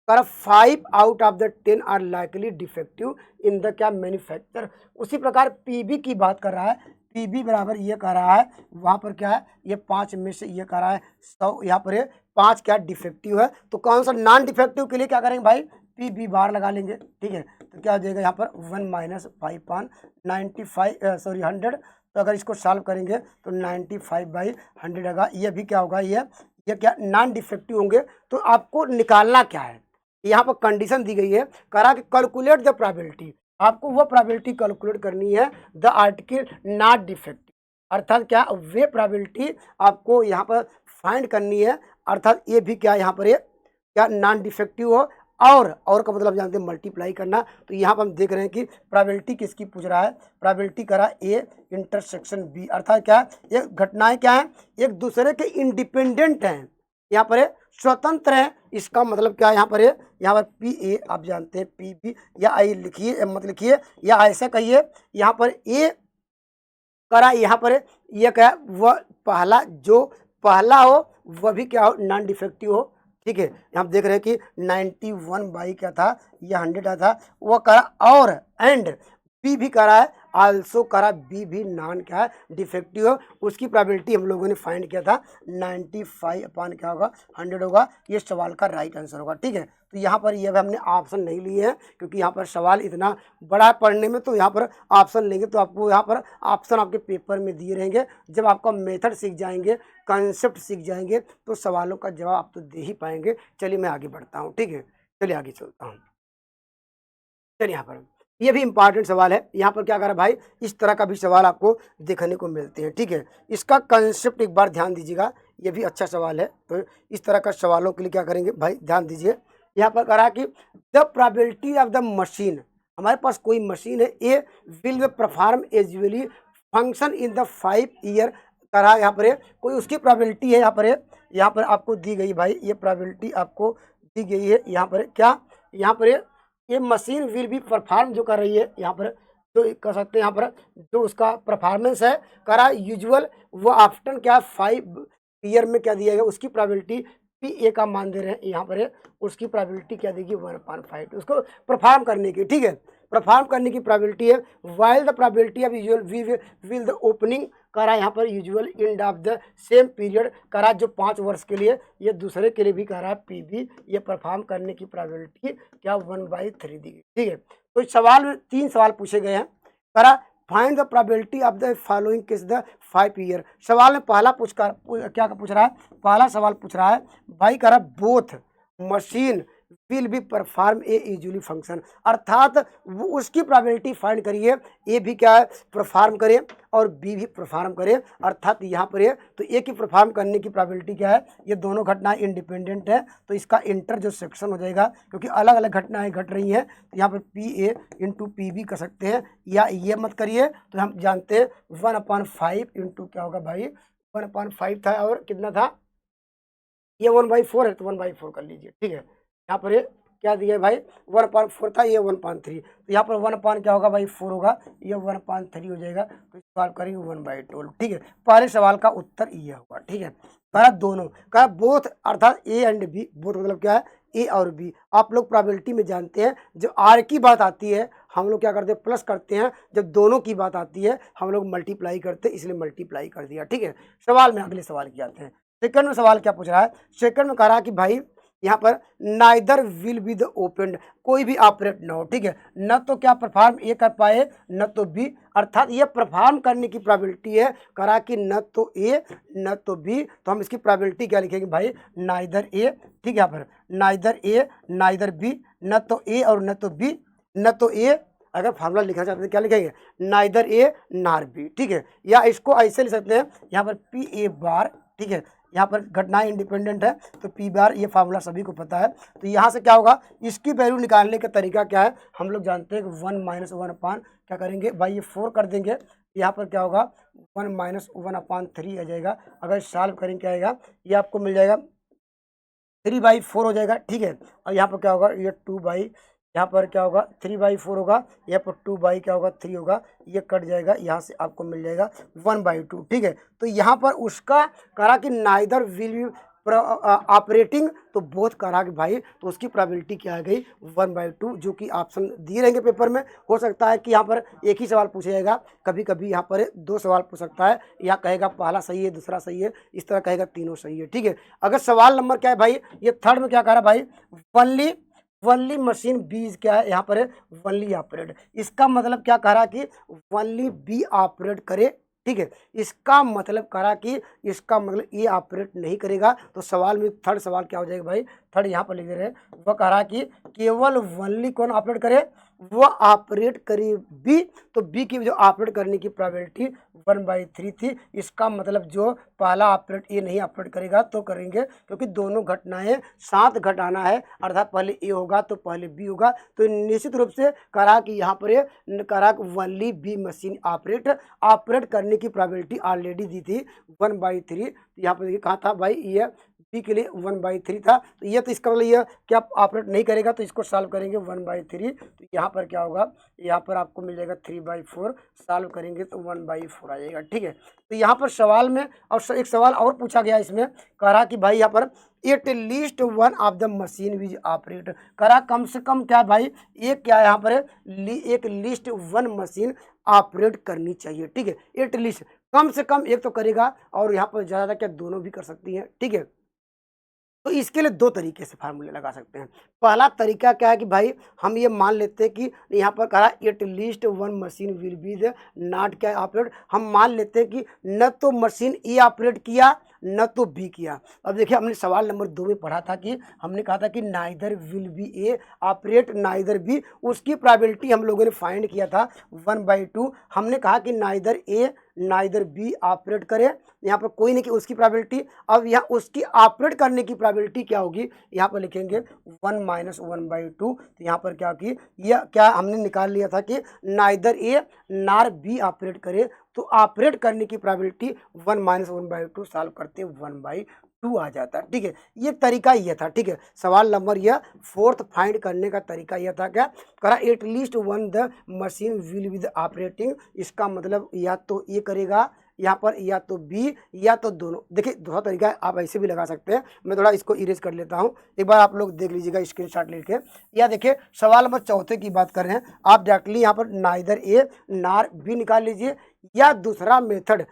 करा 5 out of the 10 are likely defective in the क्या मैन्युफैक्चर। उसी प्रकार पीबी की बात कर रहा है, पीबी बराबर ये कह रहा है, वहाँ पर क्या है ये 5 में से ये कह रहा है 100, यहाँ पर 5 क्या डिफेक्टिव है। तो कौन सा नॉन डिफेक्टिव के लिए क्या करेंगे भाई, पीबी बार लगा लेंगे। ठीक है, तो क्या हो जाएगा यहाँ पर 1 माइनस 5/95 सॉरी 100। तो अगर इसको सॉल्व करेंगे तो 95/100 होगा। ये भी क्या होगा, ये क्या नॉन डिफेक्टिव होंगे। तो आपको निकालना क्या है, यहाँ पर कंडीशन दी गई है, करा कि कैलकुलेट द प्रोबेबिलिटी। आपको वो प्रोबेबिलिटी कैलकुलेट करनी है द आर्टिकल नॉट डिफेक्टिव, अर्थात क्या वे प्रोबेबिलिटी आपको यहाँ पर फाइंड करनी है, अर्थात ये भी क्या यहाँ पर ये क्या नॉन डिफेक्टिव हो। और का मतलब जानते हैं मल्टीप्लाई करना। तो यहाँ पर हम देख रहे हैं कि प्रोबेबिलिटी किसकी पूछ रहा है, प्रोबेबिलिटी करा ए इंटरसेक्शन बी, अर्थात क्या ये घटनाएं क्या है एक दूसरे के इंडिपेंडेंट हैं, यहाँ पर स्वतंत्र है। इसका मतलब क्या है यहाँ पर यहाँ पर पी ए आप जानते हैं पी बी, या आई लिखिए मत लिखिए, या ऐसा कहिए यहाँ पर ए करा, यहाँ पर ये क्या वह पहला जो पहला हो वह भी क्या हो नॉन डिफेक्टिव हो। ठीक है, हम देख रहे हैं कि 91 बाई क्या था, ये 100 था, वो करा और एंड बी भी करा है, आल्सो करा बी भी नॉन क्या है डिफेक्टिव हो। उसकी प्रोबेबिलिटी हम लोगों ने फाइंड किया था 95 क्या होगा 100 होगा। ये सवाल का राइट आंसर होगा। ठीक है, तो यहाँ पर ये हमने ऑप्शन नहीं लिए हैं, क्योंकि यहाँ पर सवाल इतना बड़ा है पढ़ने में, तो यहाँ पर ऑप्शन लेंगे तो आपको यहाँ पर ऑप्शन आपके पेपर में दिए रहेंगे। जब आपका मेथड सीख जाएंगे, कॉन्सेप्ट सीख जाएंगे, तो सवालों का जवाब आप तो दे ही पाएंगे। चलिए मैं आगे बढ़ता हूँ। ठीक है, चलिए आगे चलता हूँ। चलिए यहाँ पर ये भी इंपॉर्टेंट सवाल है। यहाँ पर क्या करा भाई, इस तरह का भी सवाल आपको देखने को मिलते हैं। ठीक है, इसका कंसेप्ट एक बार ध्यान दीजिएगा, ये भी अच्छा सवाल है। तो इस तरह का सवालों के लिए क्या करेंगे भाई, ध्यान दीजिए। यहाँ पर करा कि the probability of the machine, हमारे पास कोई मशीन है, a will perform usually function in the 5 year करा। यहाँ पर कोई उसकी प्रोबेबिलिटी है, यहाँ पर आपको दी गई भाई, ये प्रोबेबिलिटी आपको दी गई है। यहाँ पर क्या, यहाँ पर ये मशीन विल भी परफॉर्म जो कर रही है, यहाँ पर जो कर सकते हैं, यहाँ पर जो उसका परफॉर्मेंस है करा यूजुअल वो आफ्टर क्या 5 ईयर में क्या दिया गया, उसकी प्रोबेबिलिटी पी ए का मान दे रहे हैं यहाँ पर उसकी प्रोबेबिलिटी क्या देगी 1/5 उसको परफॉर्म करने की। ठीक है, परफॉर्म करने की प्रोबेबिलिटी है। While the probability of usual we will the opening करा, यहाँ पर usual end of the same period करा, जो 5 वर्ष के लिए, ये दूसरे के लिए भी कह रहा है पी बी, ये परफॉर्म करने की प्रोबेबिलिटी क्या 1/3 दी गई। ठीक है, तो इस सवाल में 3 सवाल पूछे गए हैं। करा find the probability of the following किस द 5 ईयर। सवाल में पहला क्या पूछ रहा है, पहला सवाल पूछ रहा है भाई करा both machine will be perform a usually function, अर्थात वो उसकी प्रोबेबिलिटी फाइंड करिए, ए भी क्या है परफॉर्म करे और बी भी परफॉर्म करे, अर्थात यहाँ पर है तो ए की परफॉर्म करने की प्रोबेबिलिटी क्या है, ये दोनों घटनाएं इंडिपेंडेंट है, तो इसका इंटर जो सेक्शन हो जाएगा, क्योंकि अलग अलग घटनाएं घट रही हैं, तो यहाँ पर P A into P B कर सकते हैं, या ये मत करिए। तो हम जानते हैं 1/5 इंटू क्या होगा भाई 1/5 था, और कितना था ये 1/4 है, तो 1/4 कर लीजिए। ठीक है, यहाँ पर ये क्या दिया है भाई 1/4 था, ये 1/3, तो यहाँ पर 1 क्या होगा भाई 4 होगा, ये 1/3 हो जाएगा। तो सॉल्व करेंगे 1/12। ठीक है, पहले सवाल का उत्तर ये होगा। ठीक है, कहा दोनों, कहा बोथ अर्थात ए एंड बी, बोथ मतलब क्या है ए और बी। आप लोग प्रोबेबिलिटी में जानते हैं जो आर की बात आती है, हम लोग क्या करते हैं, प्लस करते हैं। जब दोनों की बात आती है हम लोग मल्टीप्लाई करते हैं, इसलिए मल्टीप्लाई कर दिया। ठीक है, सवाल में अगले सवाल की आते हैं। सेकंड में सवाल क्या पूछ रहा है, सेकंड में कह रहा है कि भाई यहाँ पर neither will be the opened, कोई भी ऑपरेट न हो। ठीक है, न तो क्या परफॉर्म ए कर पाए न तो बी, अर्थात ये परफॉर्म करने की प्रोबेबिलिटी है। करा कि न तो ए न तो बी, तो हम इसकी प्रोबेबिलिटी क्या लिखेंगे भाई, नाइदर ए। ठीक है, यहाँ पर नाइदर ए नाइदर बी, न तो ए और न तो बी, न तो ए, अगर फार्मूला लिखना चाहते हैं क्या लिखेंगे, नाइदर ए नार बी। ठीक है, या इसको ऐसे लिख सकते हैं यहाँ पर पी ए बार। ठीक है, यहाँ पर घटनाएं इंडिपेंडेंट है तो पी बार, ये फार्मूला सभी को पता है। तो यहाँ से क्या होगा, इसकी वैल्यू निकालने का तरीका क्या है, हम लोग जानते हैं कि 1 - 1 अपान क्या करेंगे भाई, ये 4 कर देंगे। यहाँ पर क्या होगा 1 - 1 अपान 3 आ जाएगा। अगर सॉल्व करेंगे क्या आएगा, ये आपको मिल जाएगा 3/4 हो जाएगा। ठीक है, और यहाँ पर क्या होगा, ये 2 यहाँ पर क्या होगा 3/4 होगा, यहाँ पर 2 क्या होगा 3 होगा, ये कट जाएगा, यहाँ से आपको मिल जाएगा 1/2। ठीक है, तो यहाँ पर उसका करा कि नाइदर विल बी ऑपरेटिंग, तो बोथ करा कि भाई, तो उसकी प्रोबेबिलिटी क्या आ गई 1/2, जो कि ऑप्शन दिए रहेंगे पेपर में। हो सकता है कि यहाँ पर एक ही सवाल पूछा जाएगा, कभी कभी यहाँ पर 2 सवाल पूछ सकता है, या कहेगा पहला सही है दूसरा सही है, इस तरह कहेगा तीनों सही है। ठीक है, अगर सवाल नंबर क्या है भाई, ये थर्ड में क्या कह रहा है भाई, वनली मशीन बी क्या है, यहाँ पर है वनली ऑपरेट। इसका मतलब क्या कह रहा कि वनली बी ऑपरेट करे। ठीक है, इसका मतलब कह रहा कि इसका मतलब ये ऑपरेट नहीं करेगा। तो सवाल में थर्ड सवाल क्या हो जाएगा भाई, थर्ड यहाँ पर लिख दे रहे हैं, वह कह रहा कि केवल वनली कौन ऑपरेट करे, वह ऑपरेट करे बी। तो बी की जो ऑपरेट करने की प्रोबेबिलिटी 1/3 थी। इसका मतलब जो पहला ऑपरेट ए नहीं ऑपरेट करेगा तो करेंगे, क्योंकि दोनों घटनाएं साथ घटाना है, अर्थात पहले ए होगा तो पहले बी होगा। तो निश्चित रूप से करा कि यहाँ पर करा वनली बी मशीन ऑपरेट करने की प्रोबेबिलिटी ऑलरेडी दी थी 1/3। यहाँ पर देखिए कहा था भाई, ये बी के लिए 1/3 था, तो ये तो इसका मतलब ये क्या ऑपरेट नहीं करेगा, तो इसको सॉल्व करेंगे 1/3। तो यहाँ पर क्या होगा, यहाँ पर आपको मिल जाएगा 3/4, सॉल्व करेंगे तो 1/4 आ जाएगा। ठीक है, तो यहाँ पर सवाल में और एक सवाल और पूछा गया इसमें, कह रहा कि भाई यहाँ पर at least one of the machine which operate, करा कम से कम क्या भाई, एक क्या यहाँ पर एक लिस्ट वन मशीन ऑपरेट करनी चाहिए। ठीक है, एट लीस्ट कम से कम एक तो करेगा, और यहाँ पर ज़्यादा क्या दोनों भी कर सकती हैं। ठीक है, तो इसके लिए 2 तरीके से फार्मूले लगा सकते हैं। पहला तरीका क्या है कि भाई हम ये मान लेते हैं कि यहाँ पर कहा at least one machine will be the not क्या ऑपरेट, हम मान लेते हैं कि न तो मशीन ए ऑपरेट किया न तो बी किया। अब देखिए हमने सवाल नंबर 2 में पढ़ा था कि हमने कहा था कि neither will be A operate neither be, उसकी प्रोबेबिलिटी हम लोगों ने फाइंड किया था 1/2। हमने कहा कि neither A neither be operate करे, यहाँ पर कोई नहीं कि उसकी प्रोबेबिलिटी। अब यहाँ उसकी ऑपरेट करने की प्रोबेबिलिटी क्या होगी, यहाँ पर लिखेंगे 1 - 1/2। तो यहाँ पर क्या की, यह क्या हमने निकाल लिया था कि नाइदर ए नार बी ऑपरेट करे, तो ऑपरेट करने की प्रोबेबिलिटी 1 - 1/2 सॉल्व करते 1/2 आ जाता है। ठीक है, ये तरीका यह था। ठीक है, सवाल नंबर यह फोर्थ फाइंड करने का तरीका यह था, क्या करा at least one the machine will with operating. इसका मतलब या तो ये करेगा यहाँ पर, या तो बी, या तो दोनों। देखिए दूसरा तरीका है, आप ऐसे भी लगा सकते हैं। मैं थोड़ा इसको इरेज कर लेता हूँ, एक बार आप लोग देख लीजिएगा स्क्रीनशॉट लेके। या देखिए सवाल नंबर चौथे की बात कर रहे हैं, आप डायरेक्टली यहाँ पर नाइदर ए नार बी निकाल लीजिए, या दूसरा मेथड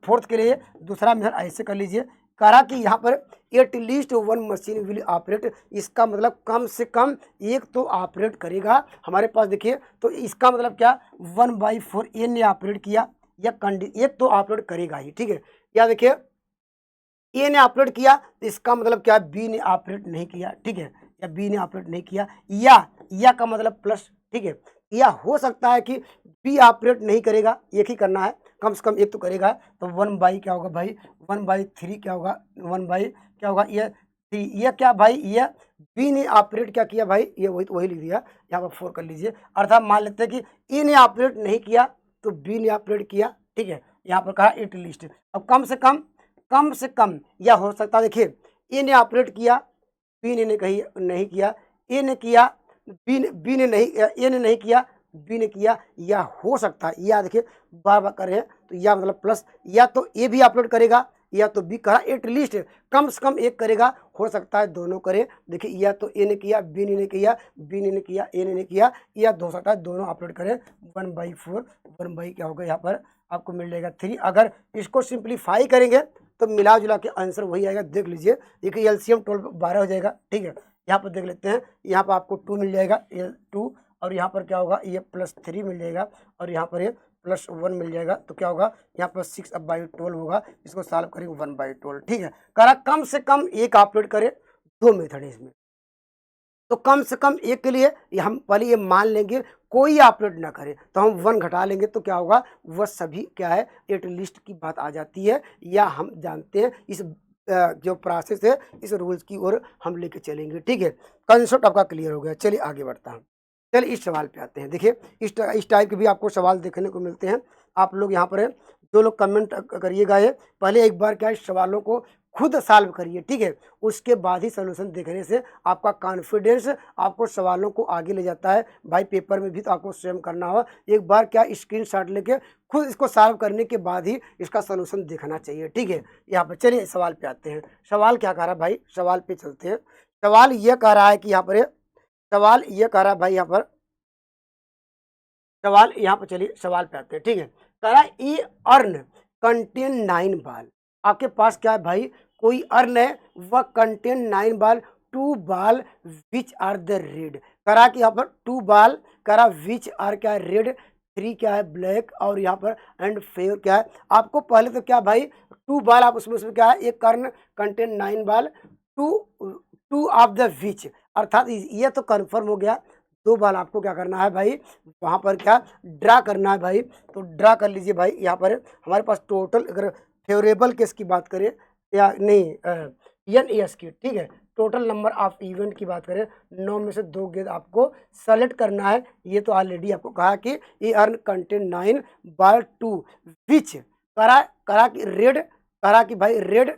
फोर्थ के लिए दूसरा मेथड ऐसे कर लीजिए, करा कि यहाँ पर at least one machine will operate. इसका मतलब कम से कम एक तो ऑपरेट करेगा हमारे पास। देखिए तो इसका मतलब क्या, 1/4 ए ने ऑपरेट किया, या एक तो ऑपरेट करेगा ही। ठीक है, या देखिए ए ने ऑपरेट किया, तो इसका मतलब क्या, बी ने ऑपरेट नहीं किया। ठीक है, या बी ने ऑपरेट नहीं किया, या का मतलब प्लस। ठीक है, या हो सकता है कि बी ऑपरेट नहीं करेगा, एक ही करना है, कम से कम एक तो करेगा। तो 1 क्या होगा भाई, 1/3 क्या होगा, 1 क्या होगा, ये 3, ये क्या भाई, ये बी ने ऑपरेट क्या किया भाई, ये वही लिख दिया, यहाँ पर 4 कर लीजिए। अर्थात मान लेते हैं कि ए ने ऑपरेट नहीं किया तो बी ने ऑपरेट किया। ठीक है, यहाँ पर कहा एट लिस्ट। अब कम से कम या हो सकता है, देखिए ए ने ऑपरेट किया, बी ने नहीं किया, ए ने किया, बी ने नहीं, ए ने नहीं किया, बी ने किया, या हो सकता है, या देखिए बार बार कर रहे हैं तो या मतलब प्लस, या तो ए भी ऑपरेट करेगा या तो बी करा एटलीस्ट कम से कम एक करेगा, हो सकता है दोनों करे। देखिए या तो ए ने किया, बी ने किया, बी ने किया, ए ने किया, या हो सकता है दोनों अपलोड करें। 1/4 1 बाई क्या होगा यहाँ पर आपको मिल जाएगा 3। अगर इसको सिंप्लीफाई करेंगे तो मिला जुला के आंसर वही आएगा। देख लीजिए, देखिए एलसीएम 12 हो जाएगा, ठीक है। यहाँ पर देख लेते हैं, यहाँ पर आपको 2 मिल जाएगा, ये 2, और यहाँ पर क्या होगा ये +3 मिल जाएगा, और यहाँ पर ये +1 मिल जाएगा। तो क्या होगा यहाँ पर 6/12 होगा। इसको सॉल्व करेंगे 1/12, ठीक है। करा कम से कम एक अपलोड करें, 2 मेथड है इसमें, तो कम से कम एक के लिए हम पहले ये मान लेंगे कोई अपलोड ना करे, तो हम 1 घटा लेंगे तो क्या होगा वह सभी क्या है एट लिस्ट की बात आ जाती है, या हम जानते हैं इस जो प्रोसेस है इस रूल्स की ओर हम लेके चलेंगे, ठीक है। कंसेप्ट आपका क्लियर हो गया। चलिए आगे बढ़ता हूँ। चलिए इस सवाल पे आते हैं। देखिए इस टाइप के भी आपको सवाल देखने को मिलते हैं। आप लोग यहाँ पर है, जो लोग कमेंट करिएगा ये पहले एक बार क्या इस सवालों को खुद सॉल्व करिए, ठीक है। उसके बाद ही सोल्यूशन देखने से आपका कॉन्फिडेंस आपको सवालों को आगे ले जाता है। भाई पेपर में भी तो आपको स्वयं करना होगा। एक बार क्या स्क्रीनशॉट लेके खुद इसको सॉल्व करने के बाद ही इसका सोल्यूशन देखना चाहिए, ठीक है। यहाँ पर चलिए सवाल पे आते हैं। सवाल क्या कह रहा है भाई, सवाल पे चलते हैं। सवाल ये कह रहा है कि यहाँ पर सवाल ये कह रहा है भाई, यहाँ पर सवाल यहाँ पर चलिए सवाल पे आते हैं, ठीक है। कह रहा है ई अर्न कंटेन 9 बाल। आपके पास क्या है भाई, कोई अर्न है, वह कंटेन 9 बाल, 2 बाल विच आर द रेड। करा कि यहाँ पर 2 बाल, करा विच आर क्या है रेड, 3 क्या है ब्लैक, और यहाँ पर एंड 4 क्या है। आपको पहले तो क्या भाई 2 बाल, आप उसमें क्या है एक अर्न कंटेन 9 बाल, 2 ऑफ द विच, अर्थात ये तो कन्फर्म हो गया। 2 बाल आपको क्या करना है भाई, वहाँ पर क्या ड्रा करना है भाई। तो ड्रा कर लीजिए भाई। यहाँ पर हमारे पास टोटल अगर फेवरेबल केस की बात करें या नहीं एन एस की, ठीक है, टोटल नंबर ऑफ इवेंट की बात करें, 9 में से 2 गेंद आपको सेलेक्ट करना है। ये तो ऑलरेडी आपको कहा कि ये अर्न कंटेन 9/2 विच करा कि रेड, करा कि भाई रेड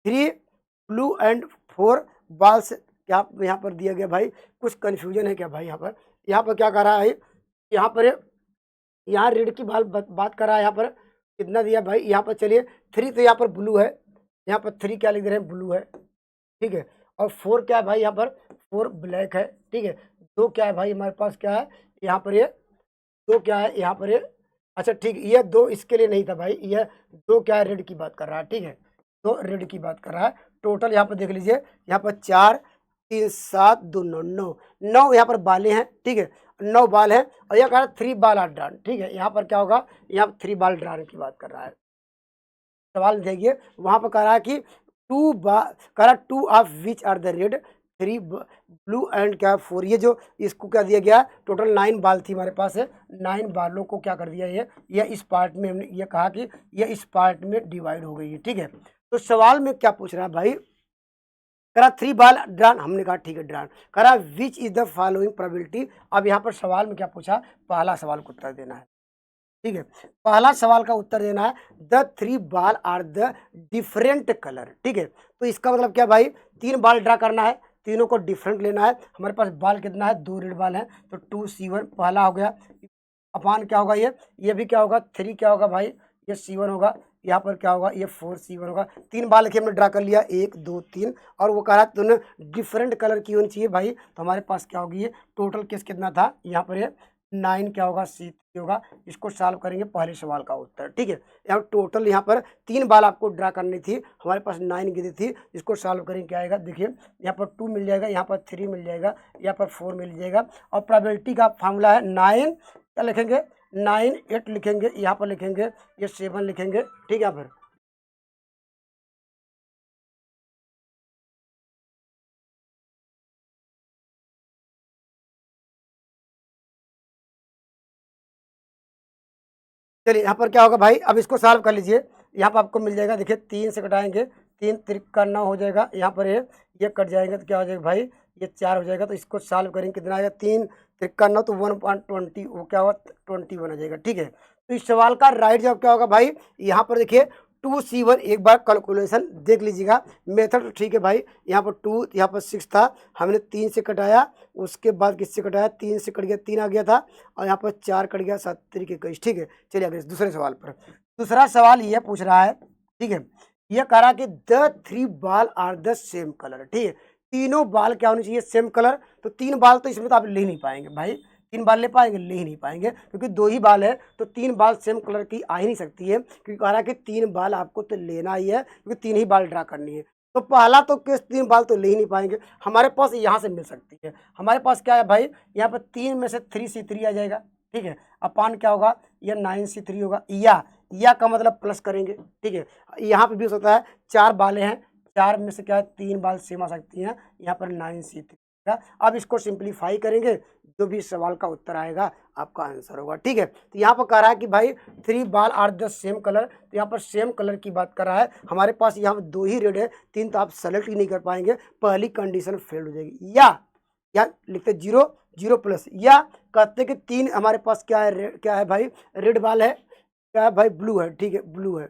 3 ब्लू एंड 4 बाल्स क्या यहाँ पर दिया गया भाई। कुछ कंफ्यूजन है क्या भाई यहाँ पर क्या कर रहा है, यहाँ पर यहाँ रेड की बात कर रहा है। यहाँ पर कितना दिया भाई, यहाँ पर चलिए 3 तो यहाँ पर ब्लू है, यहाँ पर 3 क्या लिख रहे हैं ब्लू है, ठीक है। और 4 क्या है भाई, यहाँ पर 4 ब्लैक है, ठीक है। 2 क्या है भाई हमारे पास क्या है यहाँ पर ये 2 क्या है यहाँ पर ये, अच्छा ठीक, ये 2 इसके लिए नहीं था भाई, ये 2 क्या है रेड की बात कर रहा है, ठीक है। तो रेड की बात कर रहा है। टोटल यहाँ पर देख लीजिए, यहाँ पर 4 3 7 2 9 9 यहाँ पर बालें हैं, ठीक है, 9 बाल हैं। और यह कह रहा है 3 बाल आर ड्रॉन, ठीक है। यहाँ पर क्या होगा, यहाँ पर 3 बाल ड्रॉन की बात कर रहा है। सवाल देखिए वहां पर कह रहा है कि 2 बाल, कह रहा 2 of which are the red, 3 blue and क्या 4, ये जो इसको क्या दिया गया टोटल 9 बाल थी हमारे पास है, 9 बालों को क्या कर दिया ये इस पार्ट में हमने ये कहा कि ये इस पार्ट में डिवाइड हो गई है, ठीक है। तो सवाल में क्या पूछ रहा है भाई, करा 3 बाल ड्रॉन, हमने कहा ठीक है ड्रॉन। करा which is the following probability. अब यहाँ पर सवाल में क्या पूछा, पहला सवाल का उत्तर देना है, ठीक है। पहला सवाल का उत्तर देना है द 3 बाल आर द डिफरेंट कलर, ठीक है। तो इसका मतलब क्या भाई, 3 बाल ड्रा करना है, तीनों को डिफरेंट लेना है। हमारे पास बाल कितना है, 2 रेड बाल है, तो 2C1 पहला हो गया, अपान क्या होगा ये भी क्या होगा 3 क्या होगा भाई, ये C1 होगा। यहाँ पर क्या होगा ये 4C1 होगा। 3 बाल लिखे हमने ड्रा कर लिया, 1 2 3, और वो कह रहा है दोनों डिफरेंट कलर की होनी चाहिए भाई। तो हमारे पास क्या होगी ये टोटल केस कितना था, यहाँ पर ये 9 क्या होगा C3 होगा। इसको सॉल्व करेंगे पहले सवाल का उत्तर, ठीक है। यहाँ टोटल यहाँ पर 3 बाल आपको ड्रा करनी थी, हमारे पास 9 गिरी थी। इसको सॉल्व करेंगे क्या आएगा, देखिए यहाँ पर 2 मिल जाएगा, यहाँ पर 3 मिल जाएगा, यहाँ पर 4 मिल जाएगा। और प्रोबेबिलिटी का फार्मूला है 9 क्या लिखेंगे 9 8 लिखेंगे, यहाँ पर लिखेंगे ये 7 लिखेंगे, ठीक है। यहाँ पर चलिए यहाँ पर क्या होगा भाई, अब इसको सॉल्व कर लीजिए। यहाँ पर आपको मिल जाएगा, देखिए 3 से घटाएंगे, 3 त्रिका 9 हो जाएगा। यहाँ पर ये कट जाएंगे तो क्या हो जाएगा भाई, ये 4 हो जाएगा। तो इसको सॉल्व करेंगे कितना आएगा, 3 त्रिका 9 तो 1.20, वो क्या होगा 21 हो जाएगा, ठीक है। तो इस सवाल का राइट जवाब क्या होगा भाई, यहाँ पर देखिए 2C1, एक बार कैलकुलेशन देख लीजिएगा, मेथड तो ठीक है भाई। यहाँ पर 2, यहाँ पर 6 था, हमने 3 से कटाया, उसके बाद किससे कटाया, 3 से कट गया, 3 आ गया था, और यहाँ पर 4 कट गया, 7 3 के 21, ठीक है। चलिए अगले दूसरे सवाल पर। दूसरा सवाल ये पूछ रहा है ठीक है। ये कह रहा कि द 3 बाल आर द सेम कलर, ठीक है। तीनों बाल क्या होने चाहिए, सेम कलर। तो 3 बाल तो इसमें तो आप ले नहीं पाएंगे भाई, 3 बाल ले पाएंगे, ले ही नहीं पाएंगे, क्योंकि 2 ही बाल है, तो 3 बाल सेम कलर की आ ही नहीं सकती है, क्योंकि कह रहा कि 3 बाल आपको तो लेना ही है, क्योंकि 3 ही बाल ड्रा करनी है। तो पहला तो केस 3 बाल तो ले ही नहीं पाएंगे, हमारे पास यहाँ से मिल सकती है। हमारे पास क्या है भाई, यहाँ पर 3 में से 3C3 आ जाएगा, ठीक है। अपान क्या होगा, यह 9C3 होगा, या का मतलब प्लस करेंगे, ठीक है। यहाँ पे भी हो सकता है 4 बालें हैं, 4 में से क्या है 3 बाल सेम आ सकती हैं, यहाँ पर 9C3। अब इसको सिंप्लीफाई करेंगे, जो भी सवाल का उत्तर आएगा आपका आंसर होगा, ठीक है। तो यहाँ पर कह रहा है कि भाई 3 बाल आर द सेम कलर, तो यहाँ पर सेम कलर की बात कर रहा है। हमारे पास यहाँ पर 2 ही रेड है, 3 तो आप सेलेक्ट ही नहीं कर पाएंगे, पहली कंडीशन फेल हो जाएगी। या लिखते 0 0 प्लस, या कहते कि 3 हमारे पास क्या है, क्या है भाई, रेड बाल है, क्या है भाई, ब्लू है, ठीक है, ब्लू है।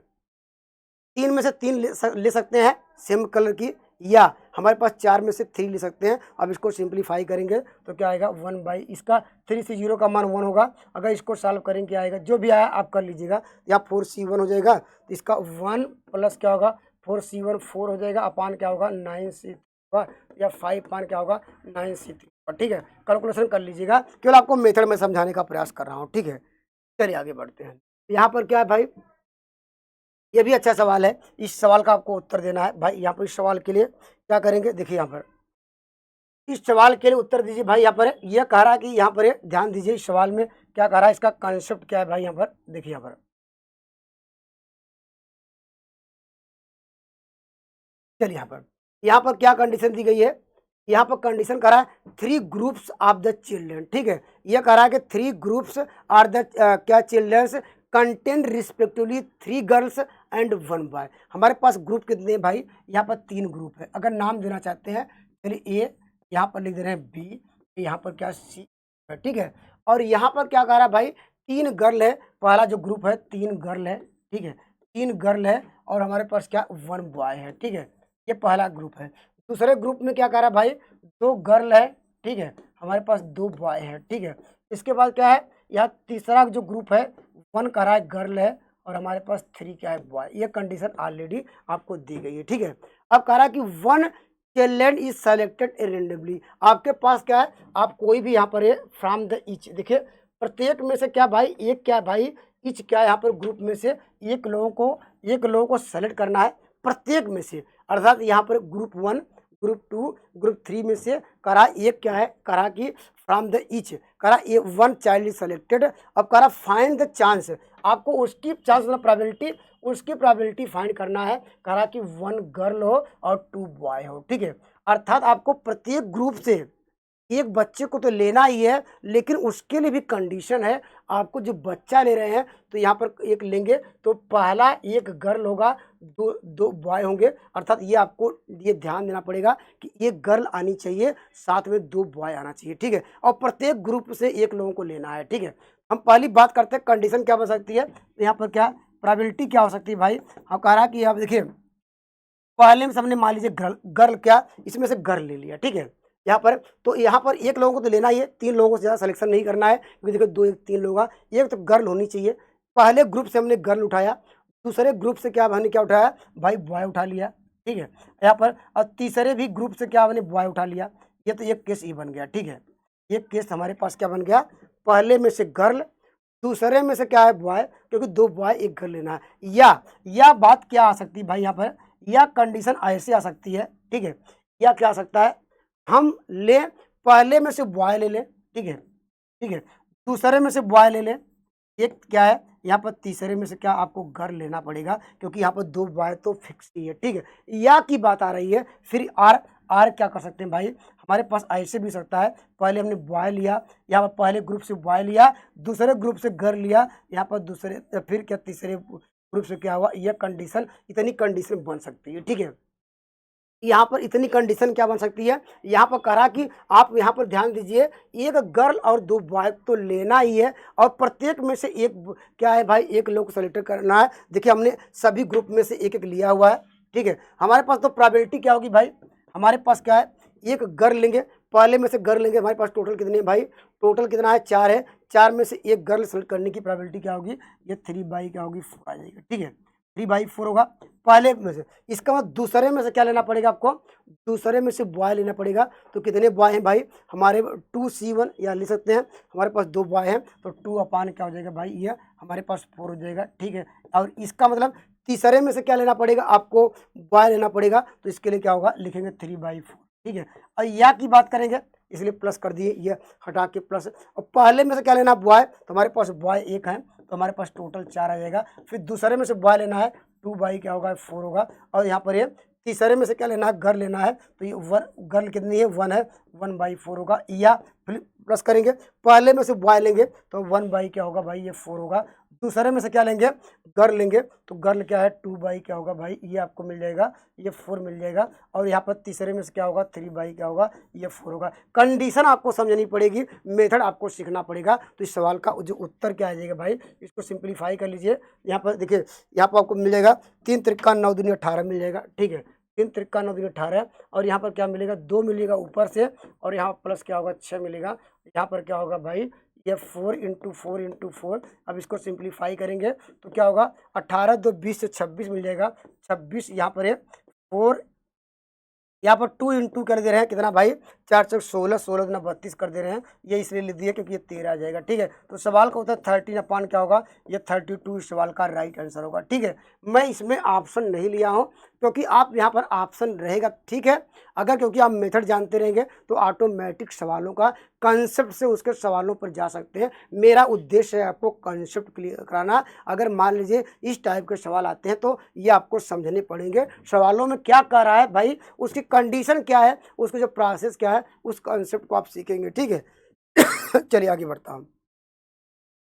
3 में से 3 ले सकते हैं सेम कलर की, या हमारे पास 4 में से 3 ले सकते हैं। अब इसको सिंप्लीफाई करेंगे तो क्या आएगा 1 बाई, इसका 3 से 0 का मान 1 होगा। अगर इसको सॉल्व करेंगे क्या आएगा, जो भी आया आप कर लीजिएगा। यहाँ 4C1 हो जाएगा, तो इसका 1 प्लस क्या होगा 4C1 4 हो जाएगा, अपान क्या होगा 9C होगा, या 5 अपान क्या होगा 9C3, ठीक है। कैलकुलेशन कर लीजिएगा, केवल आपको मेथड में समझाने का प्रयास कर रहा हूँ, ठीक है। चलिए आगे बढ़ते हैं। यहाँ पर क्या है भाई, ये भी अच्छा सवाल है, इस सवाल का आपको उत्तर देना है भाई। यहाँ पर इस सवाल के लिए क्या करेंगे, देखिए यहाँ पर इस सवाल के लिए उत्तर दीजिए भाई। यहाँ पर यह कह रहा है कि यहाँ पर ध्यान दीजिए, इस सवाल में क्या कह रहा है, इसका कॉन्सेप्ट क्या है भाई। यहाँ पर देखिए, यहाँ पर चलिए यहाँ पर क्या कंडीशन दी गई है। यहाँ पर कंडीशन कह रहा है 3 ग्रुप्स ऑफ द चिल्ड्रन, ठीक है। यह कह रहा है कि 3 ग्रुप्स आर द क्या childrens content respectively 3 girls and 1 boy. हमारे पास ग्रुप कितने हैं भाई, यहाँ पर 3 ग्रुप है। अगर नाम देना चाहते हैं, चलिए ए, यहाँ पर लिख दे रहे हैं बी, यहाँ पर क्या सी, ठीक है। और यहाँ पर क्या कह रहा है भाई, 3 गर्ल है, पहला जो ग्रुप है 3 गर्ल है, ठीक है, 3 गर्ल है, और हमारे पास क्या 1 बॉय है, ठीक है। ये पहला ग्रुप है। दूसरे ग्रुप में क्या कह रहा है भाई, 2 गर्ल है, ठीक है, हमारे पास 2 बॉय है, ठीक है। इसके बाद क्या है, यहाँ तीसरा जो ग्रुप है 1 कह रहा है गर्ल है, और हमारे पास 3 क्या है बॉय। ये कंडीशन ऑलरेडी आपको दी गई है, ठीक है। अब कह रहा है कि 1 चिल्ड्रन इज सेलेक्टेड रेंडमली। आपके पास क्या है, आप कोई भी यहाँ पर फ्रॉम द ईच, देखिए प्रत्येक में से क्या भाई, एक क्या भाई ईच क्या है, यहाँ पर ग्रुप में से एक लोगों को सेलेक्ट करना है प्रत्येक में से, अर्थात यहाँ पर ग्रुप 1 ग्रुप 2 ग्रुप 3 में से करा एक क्या है, करा कि फ्रॉम द ईच, करा ये 1 चाइल्ड इज सेलेक्टेड। अब करा फाइंड द चांस, आपको उसकी चांस मतलब प्रोबेबिलिटी, उसकी प्रोबेबिलिटी फाइंड करना है। करा कि 1 गर्ल हो और 2 बॉय हो, ठीक है। अर्थात आपको प्रत्येक ग्रुप से एक बच्चे को तो लेना ही है, लेकिन उसके लिए भी कंडीशन है। आपको जो बच्चा ले रहे हैं तो यहाँ पर एक लेंगे तो पहला एक गर्ल होगा, दो बॉय होंगे, अर्थात ये आपको ये ध्यान देना पड़ेगा कि एक गर्ल आनी चाहिए, साथ में 2 बॉय आना चाहिए, ठीक है। और प्रत्येक ग्रुप से एक लोगों को लेना है, ठीक है। हम पहली बात करते हैं कंडीशन क्या बन सकती है, तो यहाँ पर क्या प्रोबेबिलिटी क्या हो सकती है भाई। हम कह रहा है कि आप देखिए पहले में हमने मान लीजिए गर्ल क्या इसमें से गर्ल ले लिया, ठीक है। यहाँ पर तो यहाँ पर एक लोगों को तो लेना ही है, 3 लोगों से ज़्यादा सिलेक्शन नहीं करना है, क्योंकि देखो 2 1 3 लोग, एक तो गर्ल होनी चाहिए। पहले ग्रुप से हमने गर्ल उठाया, दूसरे ग्रुप से क्या हमने क्या उठाया भाई, बॉय उठा लिया, ठीक है। यहाँ पर और तीसरे भी ग्रुप से क्या हमने बॉय उठा लिया। ये तो एक केस ये बन गया, ठीक है। एक केस हमारे पास क्या बन गया, पहले में से गर्ल, दूसरे में से क्या है बॉय, क्योंकि 2 बॉय एक गर्ल लेना है। या बात क्या आ सकती है भाई, यहाँ पर या कंडीशन ऐसे आ सकती है, ठीक है। या क्या आ सकता है, हम ले पहले में से बॉय ले लें, ठीक है, ठीक है, दूसरे में से बॉय ले लें, एक क्या है यहाँ पर तीसरे में से क्या आपको गर्ल लेना पड़ेगा, क्योंकि यहाँ पर 2 बॉय तो फिक्स ही है, ठीक है। या की बात आ रही है, फिर आर क्या कर सकते हैं भाई, हमारे पास ऐसे भी सकता है, पहले हमने बॉय लिया, यहाँ पर पहले ग्रुप से बॉय लिया, दूसरे ग्रुप से गर्ल लिया, यहाँ पर दूसरे फिर क्या तीसरे ग्रुप से क्या हुआ, यह कंडीशन, इतनी कंडीशन बन सकती है, ठीक है। यहाँ पर इतनी कंडीशन क्या बन सकती है, यहाँ पर करा कि आप यहाँ पर ध्यान दीजिए, एक गर्ल और 2 बॉय तो लेना ही है, और प्रत्येक में से एक क्या है भाई, एक लोग को सेलेक्ट करना है। देखिए हमने सभी ग्रुप में से एक एक लिया हुआ है, ठीक है। हमारे पास तो प्रोबेबिलिटी क्या होगी भाई, हमारे पास क्या है, एक गर्ल लेंगे, पहले में से गर्ल लेंगे, हमारे पास टोटल कितने हैं भाई, टोटल कितना है 4 है, 4 में से एक गर्ल सेलेक्ट करने की प्रोबेबिलिटी क्या होगी, ये 3 बाई क्या होगी 4 आ जाएगी, ठीक है। 3/4 होगा पहले में से। इसका मतलब दूसरे में से क्या लेना पड़ेगा आपको, दूसरे में से बॉय लेना पड़ेगा। तो कितने बॉय हैं भाई हमारे 2C1, या लिख सकते हैं हमारे पास 2 बॉय हैं तो 2 अपान क्या हो जाएगा भाई, ये हमारे पास 4 हो जाएगा, ठीक है। और इसका मतलब तीसरे में से क्या लेना पड़ेगा आपको, बॉय लेना पड़ेगा। तो इसके लिए क्या होगा, लिखेंगे 3/4, ठीक है। और या की बात करेंगे इसलिए प्लस कर दिए, ये हटा के प्लस। और पहले में से क्या लेना बॉय, तो हमारे पास बॉय 1 है तो हमारे पास टोटल 4 आ जाएगा। फिर दूसरे में से बॉय लेना है 2 क्या होगा 4 होगा। और यहाँ पर ये तीसरे में से क्या लेना है, घर लेना है तो ये घर कितनी है 1 है, 1/4 होगा। या फिर प्लस करेंगे, पहले में से बॉय लेंगे तो 1 क्या होगा भाई, ये 4 होगा। दूसरे में से क्या लेंगे, घर लेंगे तो घर क्या है 2 क्या होगा भाई, ये आपको मिल जाएगा, ये 4 मिल जाएगा। और यहाँ पर तीसरे में से क्या होगा 3 क्या होगा, ये 4 होगा। कंडीशन आपको समझनी पड़ेगी, मेथड आपको सीखना पड़ेगा। तो इस सवाल का जो उत्तर क्या आ जाएगा भाई, इसको सिंप्लीफाई कर लीजिए। यहाँ पर देखिए, यहाँ पर आपको मिल जाएगा 3 त्रिका 9 दूनी 18 मिल जाएगा, ठीक है। 3 त्रिका 9 दूनी 18 और यहाँ पर क्या मिलेगा 2 मिलेगा ऊपर से, और यहाँ प्लस क्या होगा 6 मिलेगा। यहाँ पर क्या होगा भाई, ये 4 × 4 × 4। अब इसको सिंप्लीफाई करेंगे तो क्या होगा 18 2 20 से 26 मिल जाएगा, 26। यहाँ पर है 4, यहाँ पर 2 × 2 कर दे रहे हैं कितना भाई, 4 × 16, 16 × 32 कर दे रहे हैं। ये इसलिए लिख दिए क्योंकि ये 13 आ जाएगा, ठीक है। तो सवाल का उत्तर 13 अपान क्या होगा, ये 32 इस सवाल का राइट आंसर होगा, ठीक है। मैं इसमें ऑप्शन नहीं लिया हूँ क्योंकि आप यहाँ पर ऑप्शन रहेगा, ठीक है। अगर क्योंकि आप मेथड जानते रहेंगे तो ऑटोमेटिक सवालों का कंसेप्ट से उसके सवालों पर जा सकते हैं। मेरा उद्देश्य है आपको कंसेप्ट क्लियर कराना। अगर मान लीजिए इस टाइप के सवाल आते हैं तो ये आपको समझने पड़ेंगे, सवालों में क्या कर रहा है भाई, उसकी कंडीशन क्या है, उसका जो प्रोसेस क्या है, उस कंसेप्ट को आप सीखेंगे, ठीक है। चलिए आगे बढ़ता हूँ।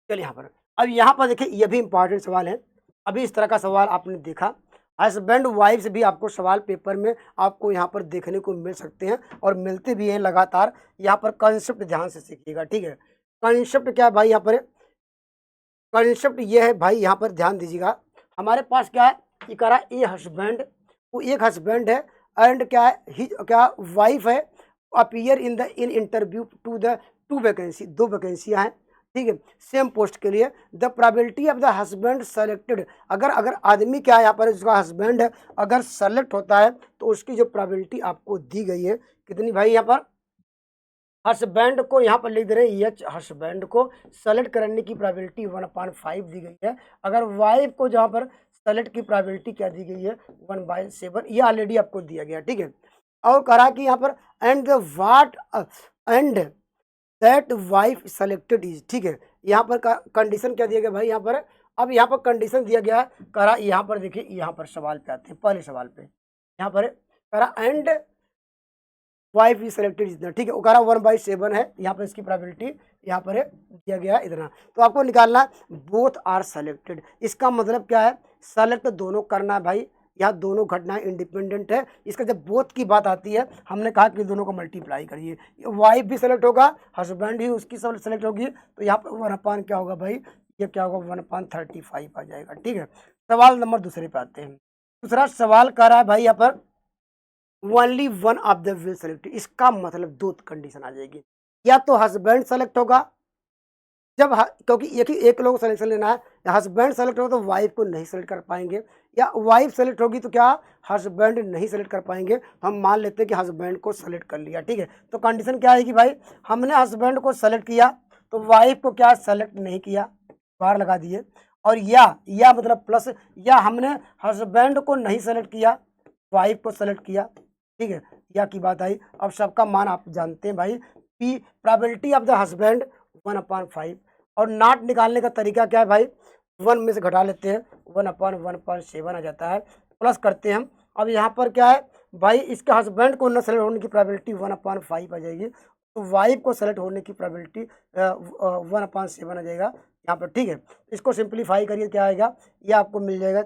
चलिए यहाँ पर, अब यहाँ पर देखिए ये भी इंपॉर्टेंट सवाल है। अभी इस तरह का सवाल आपने देखा, हस्बैंड वाइफ से भी आपको सवाल पेपर में आपको यहाँ पर देखने को मिल सकते हैं और मिलते भी हैं लगातार। यहाँ पर कंसेप्ट ध्यान से सीखिएगा, ठीक है। कंसेप्ट क्या है भाई, यहाँ पर कंसेप्ट ये है भाई, यहाँ पर ध्यान दीजिएगा। हमारे पास क्या है, ये कह रहा है ए हस्बैंड, वो एक हस्बैंड है एंड क्या है ही क्या वाइफ है, appear in the in interview to the 2 vacancy, 2 वैकेंसियाँ हैं, ठीक है, सेम पोस्ट के लिए। The probability of the husband selected, अगर आदमी क्या है यहाँ पर उसका हस्बैंड है, अगर सेलेक्ट होता है तो उसकी जो प्रोबेबिलिटी आपको दी गई है कितनी भाई, यहाँ पर हस्बैंड को यहाँ पर लिख दे रहे हैं एच, हस्बैंड को सेलेक्ट करने की प्रोबेबिलिटी 1/5 दी गई है। अगर वाइफ को जहाँ पर सेलेक्ट की प्रोबेबिलिटी क्या दी गई है 1/7, ये ऑलरेडी आपको दिया गया, ठीक है। और कहा कि यहाँ पर and the what and that wife selected is, ठीक है। यहाँ पर कंडीशन क्या दिया गया भाई, यहाँ पर अब यहाँ पर कंडीशन दिया गया है, करा यहाँ पर देखिए, यहाँ पर सवाल पे आते हैं, पहले सवाल पे यहाँ पर करा एंड वाइफ इज सेलेक्टेड इतना, ठीक है। वो कह रहा 1/7 है, यहाँ पर इसकी प्रोबेबिलिटी यहाँ पर दिया गया इतना। तो आपको निकालना बोथ आर सेलेक्टेड, इसका मतलब क्या है, सेलेक्ट दोनों करना है भाई। यहाँ दोनों घटनाएं इंडिपेंडेंट है। इसका जब बोथ की बात आती है, हमने कहा कि दोनों को मल्टीप्लाई करिए, वाइफ भी सेलेक्ट होगा, हस्बैंड ही उसकी सेलेक्ट होगी, तो यहाँ पर 1/, क्या होगा भाई, ये क्या होगा 1/35 आ जाएगा, ठीक है। सवाल नंबर दूसरे पे आते हैं। दूसरा सवाल कर रहा है भाई यहाँ पर only one of the will select, इसका मतलब 2 कंडीशन आ जाएगी, या तो हस्बैंड सेलेक्ट होगा क्योंकि एक लोग सेलेक्शन लेना है, या हस्बैंड सेलेक्ट होगा तो वाइफ को नहीं सेलेक्ट कर पाएंगे, या वाइफ सेलेक्ट होगी तो क्या हस्बैंड नहीं सेलेक्ट कर पाएंगे। तो हम मान लेते हैं कि हस्बैंड को सेलेक्ट कर लिया, ठीक है। तो कंडीशन क्या है कि भाई हमने हस्बैंड को सेलेक्ट किया तो वाइफ को क्या सेलेक्ट नहीं किया, बाहर लगा दिए। और या मतलब प्लस, या हमने हस्बैंड को नहीं सेलेक्ट किया, वाइफ को सेलेक्ट किया, ठीक है। या की बात आई। अब सबका मान आप जानते हैं भाई, P probability of the husband 1/5, और नॉट निकालने का तरीका क्या है भाई, 1 में से घटा लेते हैं, 1/1/7 आ जाता है, प्लस करते हैं हम। अब यहाँ पर क्या है भाई, इसके हस्बैंड को न सेलेक्ट होने की प्रोबेबिलिटी 1/5 आ जाएगी, तो वाइफ को सेलेक्ट होने की प्रोबेबिलिटी 1/7 आ जाएगा यहाँ पर, ठीक है। इसको सिंप्लीफाई करिए, क्या आएगा, ये आपको मिल जाएगा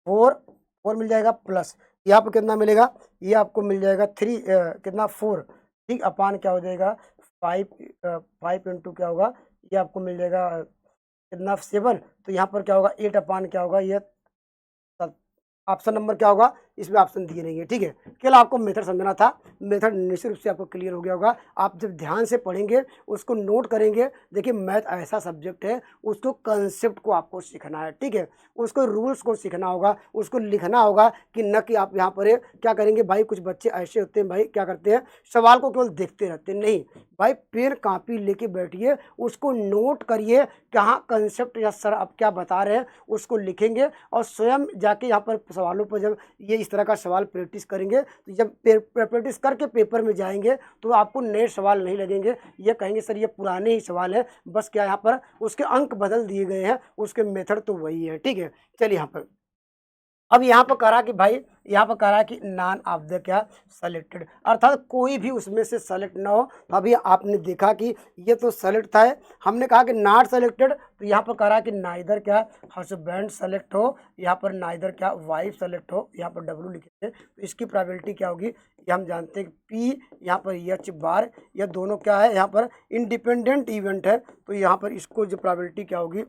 4 मिल जाएगा, प्लस यहाँ पर कितना मिलेगा, ये आपको मिल जाएगा 3 कितना 4, ठीक, अपान क्या हो जाएगा 5 × क्या होगा, ये आपको मिल जाएगा कितना 7। तो यहाँ पर क्या होगा 8 अपान क्या होगा, ये ऑप्शन नंबर क्या होगा, इसमें ऑप्शन दिए नहीं है, ठीक है। केवल आपको मेथड समझना था, मेथड निश्चित रूप से आपको क्लियर हो गया होगा। आप जब ध्यान से पढ़ेंगे, उसको नोट करेंगे, देखिए मैथ ऐसा सब्जेक्ट है, उसको कंसेप्ट को आपको सीखना है, ठीक है। उसको रूल्स को सीखना होगा, उसको लिखना होगा, कि न कि आप यहाँ पर क्या करेंगे भाई, कुछ बच्चे ऐसे होते हैं भाई, क्या करते हैं, सवाल को केवल देखते रहते हैं। नहीं भाई, पेन कापी लेके बैठिए, उसको नोट करिए, कहाँ कंसेप्ट या सर आप क्या बता रहे हैं उसको लिखेंगे, और स्वयं जाके यहाँ पर सवालों पर जब ये इस तरह का सवाल प्रैक्टिस करेंगे, तो जब प्रैक्टिस करके पेपर में जाएंगे तो आपको नए सवाल नहीं लगेंगे, ये कहेंगे सर ये पुराने ही सवाल है, बस क्या यहाँ पर उसके अंक बदल दिए गए हैं, उसके मेथड तो वही है, ठीक है। चलिए यहाँ पर अब यहाँ पर करा कि भाई, यहाँ पर करा कि नॉन ऑफ द क्या सेलेक्टेड, अर्थात कोई भी उसमें से सेलेक्ट ना हो। तो अभी आपने देखा कि ये तो सेलेक्ट था, हमने कहा कि नॉट सेलेक्टेड, तो यहाँ पर करा कि नाइदर क्या हस्बैंड सेलेक्ट हो, यहाँ पर नाइदर क्या वाइफ सेलेक्ट हो, यहाँ पर डब्ल्यू लिखेंगे, तो इसकी प्रोबेबिलिटी क्या होगी, ये हम जानते हैं कि पी यहाँ पर एच बार, यह दोनों क्या है, यहाँ पर इंडिपेंडेंट इवेंट है, तो यहाँ पर इसको जो प्रोबेबिलिटी क्या होगी,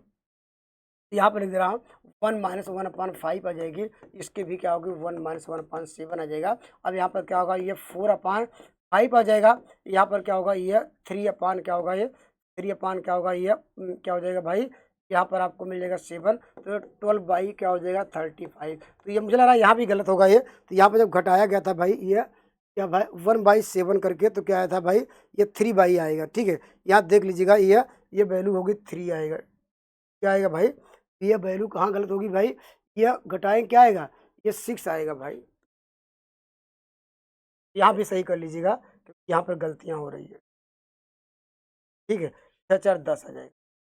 यहाँ पर लिख दे रहा हूँ 1-1/5 आ जाएगी, इसके भी क्या होगी 1-1/7 आ जाएगा। अब यहाँ पर क्या होगा, ये 4/5 आ जाएगा, यहाँ पर क्या होगा, ये 3 क्या होगा, ये 3 क्या होगा, ये क्या हो जाएगा भाई, यहाँ पर आपको मिल जाएगा 7, तो 12 क्या हो जाएगा 35। तो ये मुझे लग रहा है यहाँ भी गलत होगा ये, तो यहाँ पर जब घटाया गया था भाई, ये क्या भाई 1/7 करके, तो क्या आया था भाई, ये 3 आएगा, ठीक है। यहाँ देख लीजिएगा, ये वैल्यू होगी 3 आएगा, क्या आएगा भाई, ये वैल्यू कहाँ गलत होगी भाई, ये घटाएं क्या आएगा, ये 6 आएगा भाई, यहाँ भी सही कर लीजिएगा, क्योंकि यहाँ पर गलतियाँ हो रही है, ठीक है। 6-4-10 आ जाएगा,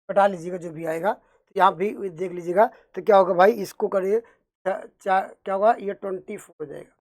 घटा लीजिएगा जो भी आएगा, तो यहाँ भी देख लीजिएगा, तो क्या होगा भाई, इसको करिए क्या होगा, ये 24 हो जाएगा।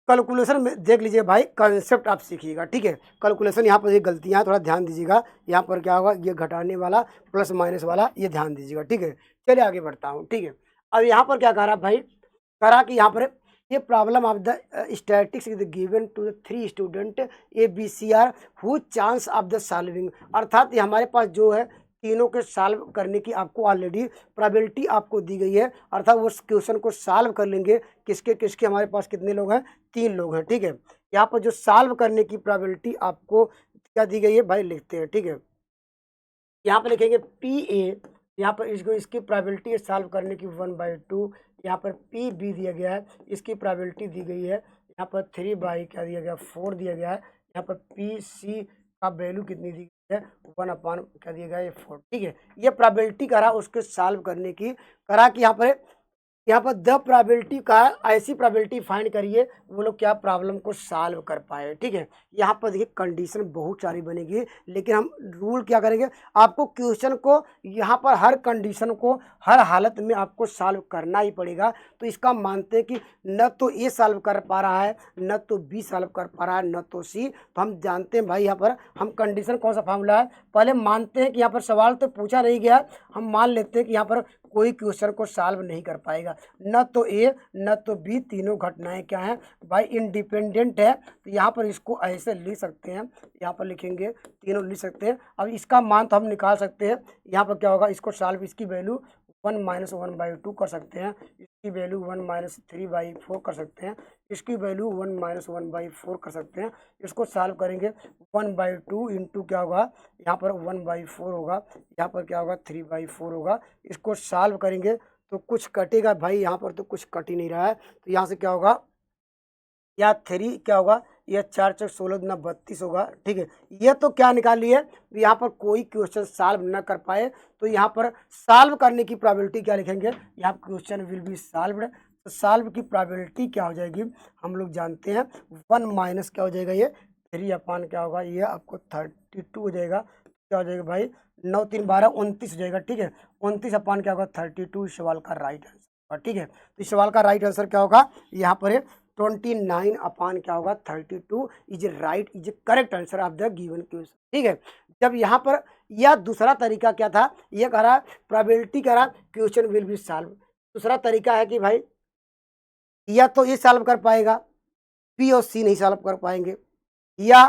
कैलकुलेशन में देख लीजिए भाई, कंसेप्ट आप सीखिएगा, ठीक है। कैलकुलेशन यहाँ पर ये गलतियाँ थोड़ा ध्यान दीजिएगा, यहाँ पर क्या होगा, ये घटाने वाला प्लस माइनस वाला ये ध्यान दीजिएगा, ठीक है। चलिए आगे बढ़ता हूँ, ठीक है। अब यहाँ पर क्या कह रहा भाई, कह रहा कि यहाँ पर ये problem of the statics is given to the 3 student ABCR who chance of the solving, अर्थात ये हमारे पास जो है तीनों के सॉल्व करने की आपको ऑलरेडी प्रोबेबिलिटी आपको दी गई है, अर्थात वो क्वेश्चन को सॉल्व कर लेंगे, किसके किसके हमारे पास कितने लोग हैं, 3 लोग हैं, ठीक है। यहाँ पर जो सॉल्व करने की प्रोबेबिलिटी आपको क्या दी गई है भाई, लिखते हैं, ठीक है। यहाँ पर लिखेंगे PA, यहाँ पर इसको इसकी प्रोबेबिलिटी है सॉल्व करने की 1/2, यहाँ पर PB दिया गया है, इसकी प्रोबेबिलिटी दी गई है, यहाँ पर 3 क्या दिया गया 4 दिया गया है, यहाँ पर PC का वैल्यू कितनी दी गई है 1 क्या दिया गया है 4, ठीक है। ये प्रोबेबिलिटी करा उसके सॉल्व करने की, करा कि यहाँ पर द प्रोबेबिलिटी का ऐसी प्रोबेबिलिटी फाइंड करिए वो लोग क्या प्रॉब्लम को सॉल्व कर पाए, ठीक है। यहाँ पर देखिए कंडीशन बहुत सारी बनेगी, लेकिन हम रूल क्या करेंगे, आपको क्वेश्चन को यहाँ पर हर कंडीशन को हर हालत में आपको सॉल्व करना ही पड़ेगा। तो इसका मानते हैं कि न तो ए सॉल्व कर पा रहा है, न तो बी सॉल्व कर पा रहा है, न तो सी, तो हम जानते हैं भाई यहाँ पर हम कंडीशन कौन सा फार्मूला है, पहले मानते हैं कि यहाँ पर सवाल तो पूछा नहीं गया, हम मान लेते हैं कि यहाँ पर कोई क्वेश्चन को सॉल्व नहीं कर पाएगा, न तो ए न तो बी, तीनों घटनाएं क्या हैं भाई इंडिपेंडेंट है। तो यहाँ पर इसको ऐसे लिख सकते हैं, यहाँ पर लिखेंगे तीनों लिख सकते हैं। अब इसका मान तो हम निकाल सकते हैं, यहाँ पर क्या होगा, इसको सॉल्व, इसकी वैल्यू 1-1/2 कर सकते हैं, इसकी वैल्यू 1-3/4 कर सकते हैं, इसकी वैल्यू 1-1/4 कर सकते हैं। इसको सॉल्व करेंगे 1/2 इंटू क्या होगा, यहाँ पर 1/4 होगा, यहाँ पर क्या होगा 3/4 होगा। इसको सॉल्व करेंगे तो कुछ कटेगा भाई, यहाँ पर तो कुछ कट ही नहीं रहा है, तो यहाँ से क्या होगा, या 3 क्या होगा, यह 4×4=16 होगा, ठीक है। यह तो क्या निकाल लिए, यहाँ पर कोई क्वेश्चन सॉल्व न कर पाए, तो यहाँ पर सॉल्व करने की प्रोबेबिलिटी क्या लिखेंगे, यहाँ क्वेश्चन विल बी सॉल्व्ड, तो सॉल्व की प्रोबेबिलिटी क्या हो जाएगी, हम लोग जानते हैं 1 माइनस क्या हो जाएगा, ये 3 क्या होगा, ये आपको 32 हो जाएगा, क्या हो जाएगा भाई 9×3=12 29 हो जाएगा, ठीक है। 29 क्या होगा 32, इस सवाल का राइट आंसर, ठीक है। तो इस सवाल का राइट आंसर क्या होगा, यहाँ पर 29 क्या होगा 32 is right, is correct answer of the given question, ठीक है। जब यहाँ पर यह दूसरा तरीका क्या था, ये कह रहा प्रोबेबिलिटी कह रहा क्वेश्चन विल बी सॉल्व, दूसरा तरीका है कि भाई या तो ये सॉल्व कर पाएगा, बी और सी नहीं सॉल्व कर पाएंगे, या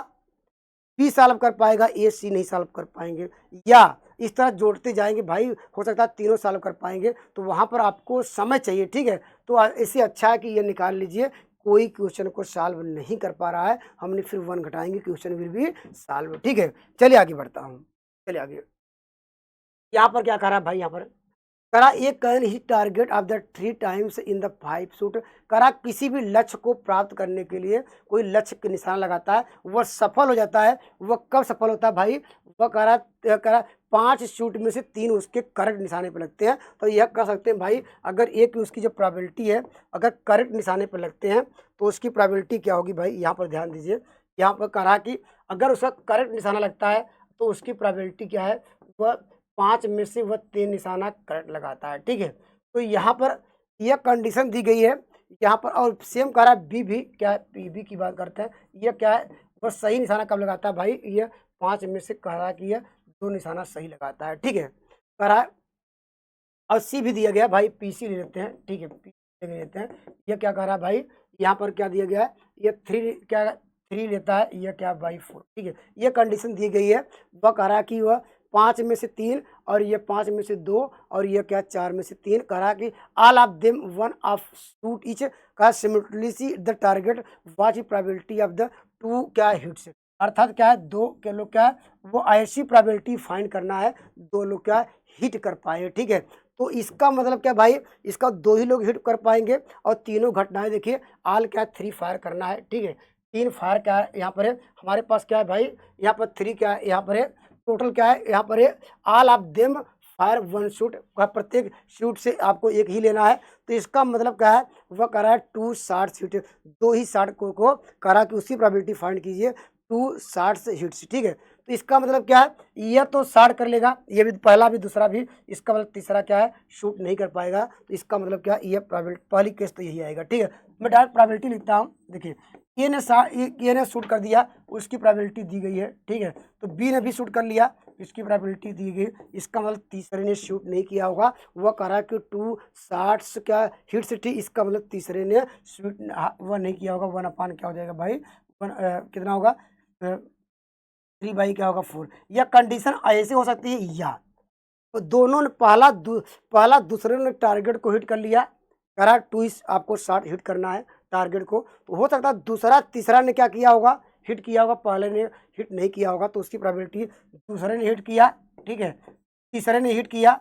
बी सॉल्व कर पाएगा, ए सी नहीं सॉल्व कर पाएंगे, या इस तरह जोड़ते जाएंगे भाई, हो सकता है तीनों सॉल्व कर पाएंगे। तो वहाँ पर आपको समय चाहिए, ठीक है। तो इससे अच्छा है कि ये निकाल लीजिए, कोई क्वेश्चन को सॉल्व नहीं कर पा रहा है, हमने फिर 1 घटाएंगे, क्वेश्चन विल बी सॉल्व, ठीक है। चलिए आगे बढ़ता हूँ, चलिए आगे। यहाँ पर क्या करा भाई, यहाँ पर करा एक can he target of the 3 times in the 5 shoot. करा किसी भी लक्ष्य को प्राप्त करने के लिए कोई लक्ष्य के निशान लगाता है, वह सफल हो जाता है। वह कब सफल होता है भाई, वह करा 5 शूट में से 3 उसके करेक्ट निशाने पर लगते हैं। तो यह कह सकते हैं भाई, अगर एक उसकी जो प्रोबेबिलिटी है, अगर करेक्ट निशाने पर लगते हैं तो उसकी प्रोबेबिलिटी क्या होगी भाई, यहाँ पर ध्यान दीजिए। यहाँ पर कहा कि अगर उसका करेक्ट निशाना लगता है तो उसकी प्रोबेबिलिटी क्या है, वह 5 में से वह 3 निशाना करेक्ट लगाता है, ठीक है। तो यहाँ पर यह कंडीशन दी गई है यहाँ पर, और सेम कह रहा है बी भी, क्या है पी बी की बात करते हैं। यह क्या है, वह सही निशाना कब लगाता है भाई, यह 5 में से कह रहा है कि यह 2 निशाना सही लगाता है, ठीक है। कह रहा है और सी भी दिया गया भाई, पी सी ले लेते हैं, ठीक है, पी ले लेते हैं। यह क्या कह रहा है भाई, यहाँ पर क्या दिया गया है, यह 3 क्या 3 लेता है, यह क्या बाई 4, ठीक है। यह कंडीशन दी गई है। वह कह रहा है कि वह 5 में से 3 और ये 5 में से 2 और ये क्या 4 में से 3। कह रहा कि all of them one of shoot each का similarly the target watch probability of the 2 क्या हिट्स। अर्थात क्या है, 2 के लोग क्या है, वो ऐसी प्रोबेबिलिटी फाइंड करना है 2 लोग क्या हिट कर पाए, ठीक है। तो इसका मतलब क्या भाई, इसका 2 ही लोग हिट कर पाएंगे और तीनों घटनाएं देखिए, ऑल क्या 3 फायर करना है, ठीक है। 3 फायर क्या है यहाँ पर है, हमारे पास क्या है भाई, यहाँ पर 3 क्या है, यहाँ पर है टोटल क्या है, यहाँ पर है all of them fire 1 shoot, प्रत्येक शूट से आपको एक ही लेना है। तो इसका मतलब क्या है, वह कह रहा है 2 शॉट्स हिट, 2 ही शॉट को कह रहा कि उसकी प्रोबेबिलिटी फाइंड कीजिए 2 शॉट्स हिट्स, ठीक है। तो इसका मतलब क्या है, यह तो शॉट कर लेगा, ये भी पहला भी दूसरा भी, इसका मतलब तीसरा क्या है, शूट नहीं कर पाएगा। तो इसका मतलब क्या, ये प्रोबेबिलिटी पहली केस तो यही आएगा, ठीक है। मैं डायरेक्ट प्रोबेबिलिटी लिखता हूँ, देखिए ए ने शूट कर दिया, उसकी प्रोबेबिलिटी दी गई है, ठीक है। तो बी ने भी शूट कर लिया, इसकी प्रोबेबिलिटी दी गई। इसका मतलब तीसरे ने शूट नहीं किया होगा, वह कह रहा है कि 2 शॉट्स क्या हिट्स थी, इसका मतलब तीसरे ने शूट वह नहीं किया होगा। 1 अपान क्या हो जाएगा भाई, कितना होगा 3 बाई क्या होगा 4। यह कंडीशन ऐसे हो सकती है, या तो दोनों ने पहला दूसरे ने टारगेट को हिट कर लिया, कह रहा 2 आपको शॉट हिट करना है टारगेट को। तो हो सकता है दूसरा तीसरा ने क्या किया होगा, हिट किया होगा, पहले ने हिट नहीं किया होगा। तो उसकी प्रोबेबिलिटी, दूसरे ने हिट किया, ठीक है, तीसरे ने हिट किया,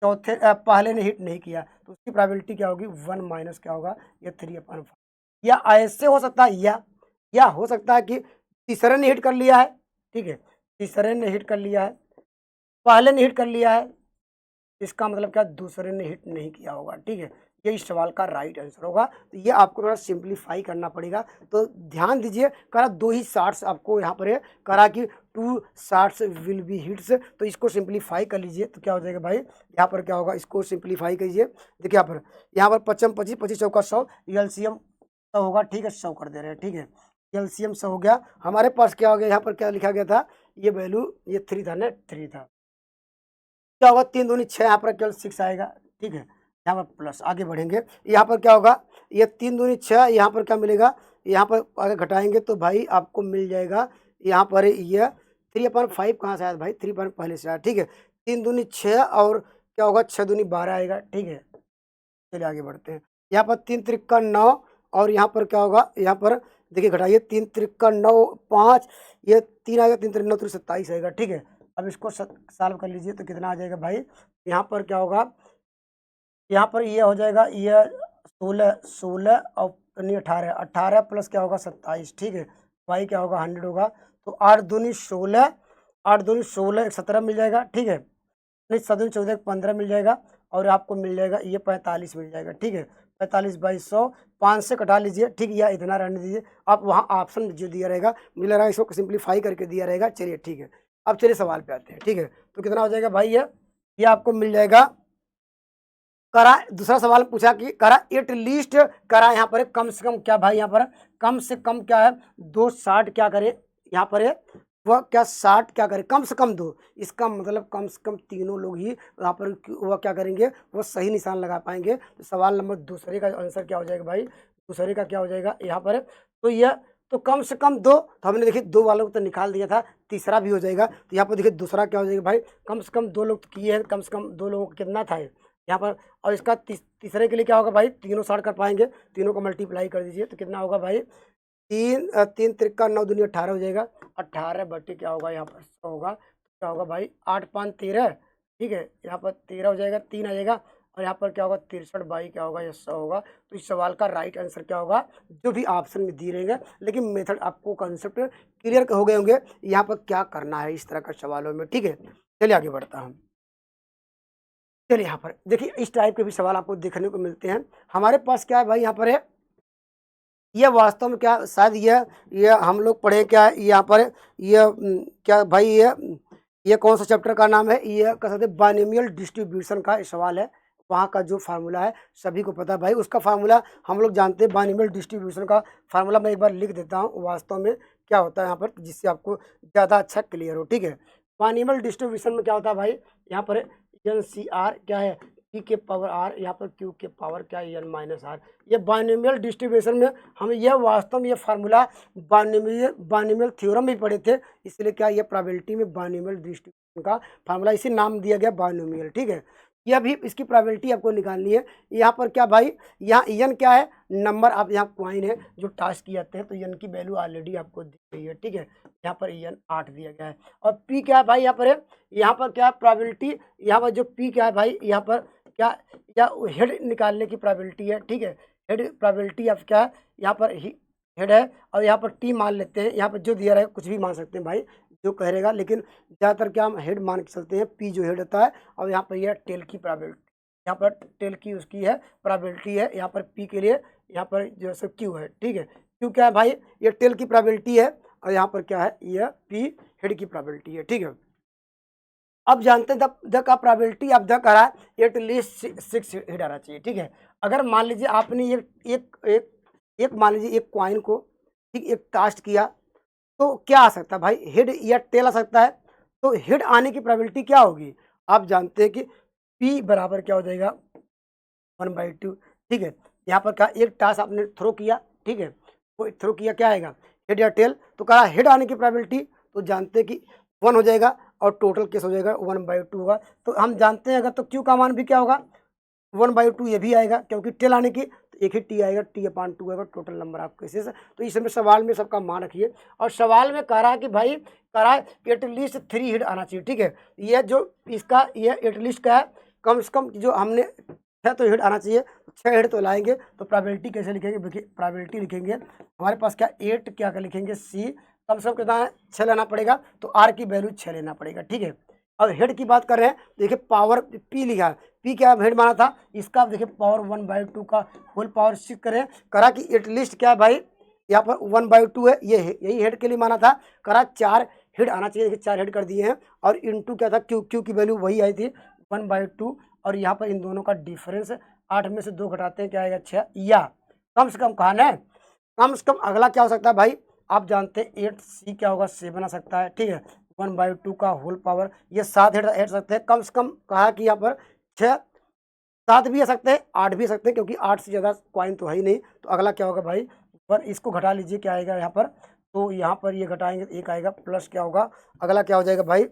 पहले ने हिट नहीं किया, तो उसकी प्रोबेबिलिटी क्या होगी 1 माइनस क्या होगा, ये 3/5। या ऐसे हो सकता है, या हो सकता है कि तीसरे ने हिट कर लिया है, ठीक है, तीसरे ने हिट कर लिया है, पहले ने हिट कर लिया है, इसका मतलब क्या, दूसरे ने हिट नहीं किया होगा, ठीक है। ये इस सवाल का राइट आंसर होगा। तो ये आपको थोड़ा सिंप्लीफाई करना पड़ेगा। तो ध्यान दीजिए, करा 2 ही शॉट्स आपको यहाँ पर है, करा कि 2 शॉट्स विल बी हिट्स। तो इसको सिंप्लीफाई कर लीजिए, तो क्या हो जाएगा भाई, यहाँ पर क्या होगा, इसको सिंप्लीफाई कीजिए। देखिए यहाँ पर 55 25 25 चौका 100, एलसीएम 100 होगा, ठीक है, 100 कर दे रहे हैं, ठीक है। एलसीएम 100 हो गया। हमारे पास क्या हो गया, यहाँ पर क्या लिखा गया था, ये वैल्यू ये 3 था ना, 3 था, क्या होगा 3 दूनी 6, यहाँ पर केवल 6 आएगा, ठीक है। यहाँ पर प्लस, आगे बढ़ेंगे, यहाँ पर क्या होगा, ये 3 दूनी 6, यहाँ पर क्या मिलेगा, यहाँ पर आगे घटाएंगे तो भाई आपको मिल जाएगा, यहाँ पर ये 3/5 कहाँ से आया भाई, 3 पहले से आया, ठीक है। 3 दूनी 6 और क्या होगा 6 दूनी 12 आएगा, ठीक है। चलिए आगे बढ़ते हैं। यहाँ पर 3 त्रिक्का 9 और यहाँ पर क्या होगा, यहाँ पर देखिए घटाइए, 3 त्रिक्का 9 5, ये 3 आएगा, 3 3 9 27 आएगा, ठीक है। अब इसको सॉल्व कर लीजिए तो कितना आ जाएगा भाई, यहाँ पर क्या होगा, यहाँ पर ये हो जाएगा, ये 16 और नहीं 18 प्लस क्या होगा 27, ठीक है। वाई क्या होगा 100 होगा। तो 8 दूनी 16, 8 दूनी 16 17 मिल जाएगा, ठीक है। नहीं 7 दूनी 14 15 मिल जाएगा, और आपको मिल जाएगा ये 45 मिल जाएगा, ठीक है। 45/100, 5 से कटा लीजिए, ठीक है, या इतना रहने दीजिए। आप वहाँ ऑप्शन जो दिया रहेगा मिल रहा है, इसको सिंप्लीफाई करके दिया रहेगा। चलिए ठीक है, अब चलिए सवाल पे आते हैं, ठीक है। तो कितना हो जाएगा भाई, ये आपको मिल जाएगा। करा दूसरा सवाल पूछा कि करा एट लीस्ट, करा यहाँ पर कम से कम क्या भाई, यहाँ पर कम से कम क्या है, 2 शॉट क्या करे, यहाँ पर है वह क्या शॉट क्या करे, कम से कम 2। इसका मतलब कम से कम तीनों लोग ही यहाँ पर वह क्या करेंगे, वो सही निशान लगा पाएंगे। तो सवाल नंबर दूसरे का आंसर क्या हो जाएगा भाई, दूसरे का क्या हो जाएगा यहाँ पर, तो यह तो कम से कम 2, तो हमने देखिए 2 वालों को तो निकाल दिया था, तीसरा भी हो जाएगा। तो यहाँ पर देखिए दूसरा क्या हो जाएगा भाई, कम से कम 2 लोग तो किए हैं, कम से कम 2 लोगों को कितना था यहाँ पर। और इसका तीसरे के लिए क्या होगा भाई, तीनों 60 कर पाएंगे, तीनों को मल्टीप्लाई कर दीजिए तो कितना होगा भाई, 3 त्रिका 9 दूनी 18 हो जाएगा। 18 बटे क्या होगा यहाँ पर 100 होगा, क्या होगा भाई 8 5 13, ठीक है, यहाँ पर 13 हो जाएगा, 3 आ जाएगा, और यहाँ पर क्या होगा 63 बाई क्या होगा ये 100 होगा। तो इस सवाल का राइट आंसर क्या होगा, जो भी ऑप्शन में दिए रहेंगे, लेकिन मेथड आपको कंसेप्ट क्लियर हो गए होंगे यहाँ पर क्या करना है इस तरह का सवालों में, ठीक है। चलिए आगे बढ़ता हूँ। चलिए यहाँ पर देखिए इस टाइप के भी सवाल आपको देखने को मिलते हैं। हमारे पास क्या है भाई, यहाँ पर है ये वास्तव में क्या, शायद ये हम लोग पढ़े क्या है यहाँ पर, ये क्या भाई, ये कौन सा चैप्टर का नाम है, ये कह सकते बाइनोमियल डिस्ट्रीब्यूशन का सवाल है। वहाँ का जो फार्मूला है सभी को पता है भाई, उसका फार्मूला हम लोग जानते हैं। बाइनोमियल डिस्ट्रीब्यूशन का फार्मूला मैं एक बार लिख देता हूँ वास्तव में क्या होता है यहाँ पर, जिससे आपको ज़्यादा अच्छा क्लियर हो, ठीक है। बाइनोमियल डिस्ट्रीब्यूशन में क्या होता है भाई, यहाँ पर NCR क्या है, P के पावर R, यहाँ पर Q के पावर क्या है N-R। ये बाइनोमियल डिस्ट्रीब्यूशन में हम यह वास्तव में ये फार्मूला बाइनोमियल थ्योरम भी पढ़े थे, इसलिए क्या ये प्रोबेबिलिटी में बाइनोमियल डिस्ट्रीब्यूशन का फार्मूला इसी नाम दिया गया बाइनोमियल, ठीक है। यह भी इसकी प्रोबेबिलिटी आपको निकालनी है। यहाँ पर क्या भाई, यहाँ n क्या है, नंबर आप यहाँ कॉइन है जो टास्क किए जाते हैं, तो n की वैल्यू ऑलरेडी आपको दी गई है, ठीक है। यहाँ पर n 8 दिया गया है। और p क्या है भाई, यहाँ पर है, यहाँ पर क्या प्रोबेबिलिटी, यहाँ पर जो p क्या है भाई, यहाँ पर क्या, या हेड निकालने की प्रोबेबिलिटी है, ठीक है। हेड प्रोबेबिलिटी ऑफ क्या है, यहाँ पर हेड है, और यहाँ पर टी मान लेते हैं। यहाँ पर जो दिया रहेगा कुछ भी मान सकते हैं भाई, जो कह रहेगा, लेकिन ज़्यादातर क्या हम हेड मान के चलते हैं, पी जो हेड होता है। और यहाँ पर यह टेल की प्रोबेबिलिटी, यहाँ पर टेल की उसकी है प्रोबेबिलिटी है, यहाँ पर पी के लिए यहाँ पर जो है क्यू है, ठीक है। क्यू क्या है भाई, ये टेल की प्रोबेबिलिटी है, और यहाँ पर क्या है, यह पी हेड की प्रोबेबिलिटी है, ठीक है। अब जानते हैं द का प्रोबेबिलिटी अब द करा एटलीस्ट 6 हेड आना चाहिए, ठीक है। अगर मान लीजिए आपने ये एक मान लीजिए एक कॉइन को, ठीक, एक कास्ट किया, तो क्या आ सकता है भाई, हेड या टेल आ सकता है। तो हेड आने की प्रोबेबिलिटी क्या होगी, आप जानते हैं कि P बराबर क्या हो जाएगा 1/2, ठीक है। यहाँ पर क्या एक टास्क आपने थ्रो किया, ठीक है, वो थ्रो किया, क्या आएगा हेड या टेल, तो कहा हेड आने की प्रोबेबिलिटी, तो जानते हैं कि 1 हो जाएगा, और टोटल केस हो जाएगा 1/2 होगा। तो हम जानते हैं अगर, तो Q का मान भी क्या होगा 1/2 ये भी आएगा, क्योंकि टेल आने की तो एक ही टी आएगा, T/2 आएगा टोटल नंबर ऑफ केसेस। तो इस समय सवाल में सबका मान रखिए। और सवाल में कह रहा है कि भाई कह रहा है एटलीस्ट 3 हेड आना चाहिए, ठीक है। ये जो इसका ये एटलीस्ट का है, कम से कम जो हमने 6 तो हेड आना चाहिए, 6 हेड तो लाएंगे। तो प्रोबेबिलिटी कैसे लिखेंगे, देखिए प्रोबेबिलिटी लिखेंगे हमारे पास क्या 8 क्या कर लिखेंगे C, कम से कम कितना है 6 लेना पड़ेगा, तो R की वैल्यू 6 लेना पड़ेगा, ठीक है। और हेड की बात कर रहे हैं, देखिए पावर P लिखा है, P क्या हेड माना था इसका, देखिए पावर 1/2 का होल पावर 6 करें, करा कि एटलीस्ट क्या है भाई, यहाँ पर 1/2 है, ये यही हेड के लिए माना था, करा 4 हेड आना चाहिए, देखिए 4 हेड कर दिए हैं। और इनटू क्या था Q की वैल्यू वही आई थी 1/2, और यहाँ पर इन दोनों का डिफरेंस 8 में से 2 घटाते हैं क्या आएगा 6, या कम से कम कहा ना, कम से कम अगला क्या हो सकता है भाई, आप जानते हैं 8C क्या होगा 7 आ सकता है, ठीक है। 1/2 का होल पावर, ये 7 हेड सकते हैं, कम से कम कहा कि यहाँ पर 6 7 भी आ सकते हैं, 8 भी आ सकते हैं, क्योंकि 8 से ज़्यादा कॉइन तो है ही नहीं। तो अगला क्या होगा भाई, पर इसको घटा लीजिए क्या आएगा यहाँ पर, तो यहाँ पर ये घटाएंगे एक आएगा, प्लस क्या होगा अगला क्या हो जाएगा भाई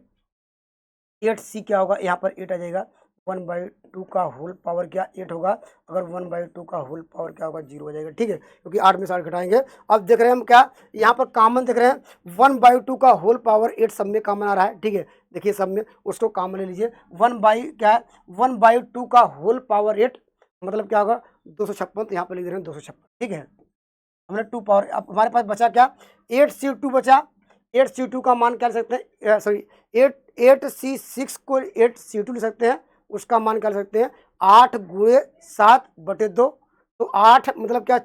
8C क्या होगा, यहाँ पर 8 आ जाएगा। 1/2 का होल पावर क्या 8 होगा, अगर 1/2 का होल पावर क्या होगा 0 हो जाएगा, ठीक है, क्योंकि 8 में से 8 घटाएंगे। अब देख रहे हैं हम क्या यहाँ पर कॉमन देख रहे हैं 1/2 का होल पावर 8 सब में कॉमन आ रहा है, ठीक है। देखिए सब में उसको कॉमन ले लीजिए, 1/2 का होल पावर 8 मतलब क्या होगा 256, तो यहाँ पर लिख रहे हैं 256, ठीक है। हमने 2 पावर, अब हमारे पास बचा क्या 8C2 बचा, 8C2 का मान क्या ले सकते हैं, सॉरी 8C6 को 8C2 ले सकते हैं, उसका मान क्या ले सकते हैं 8 गुणे 7/2, तो 8 मतलब क्या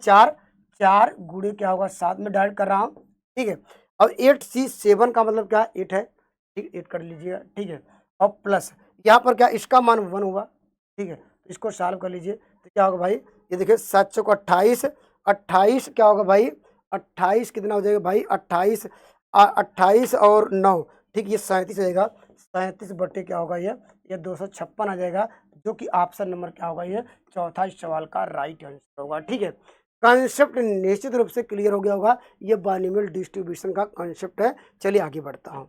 4 गुणे क्या होगा 7 में डायरेक्ट कर रहा हूँ, ठीक है। और 8C7 का मतलब क्या 8 है, ठीक 8 कर लीजिएगा, ठीक है। और प्लस यहाँ पर क्या इसका मान 1 होगा, ठीक है, तो इसको सॉल्व कर लीजिए, तो क्या होगा भाई ये देखिए 7 को 28, 28 क्या होगा भाई 28 कितना हो जाएगा भाई 28 और 9, ठीक, ये 37 आएगा, 37 बटे क्या होगा ये 256 आ जाएगा, जो कि ऑप्शन नंबर क्या होगा ये चौथा इस सवाल का राइट आंसर होगा, ठीक है। कॉन्सेप्ट निश्चित रूप से क्लियर हो गया होगा, ये बाइनोमियल डिस्ट्रीब्यूशन का कॉन्सेप्ट है। चलिए आगे बढ़ता हूँ।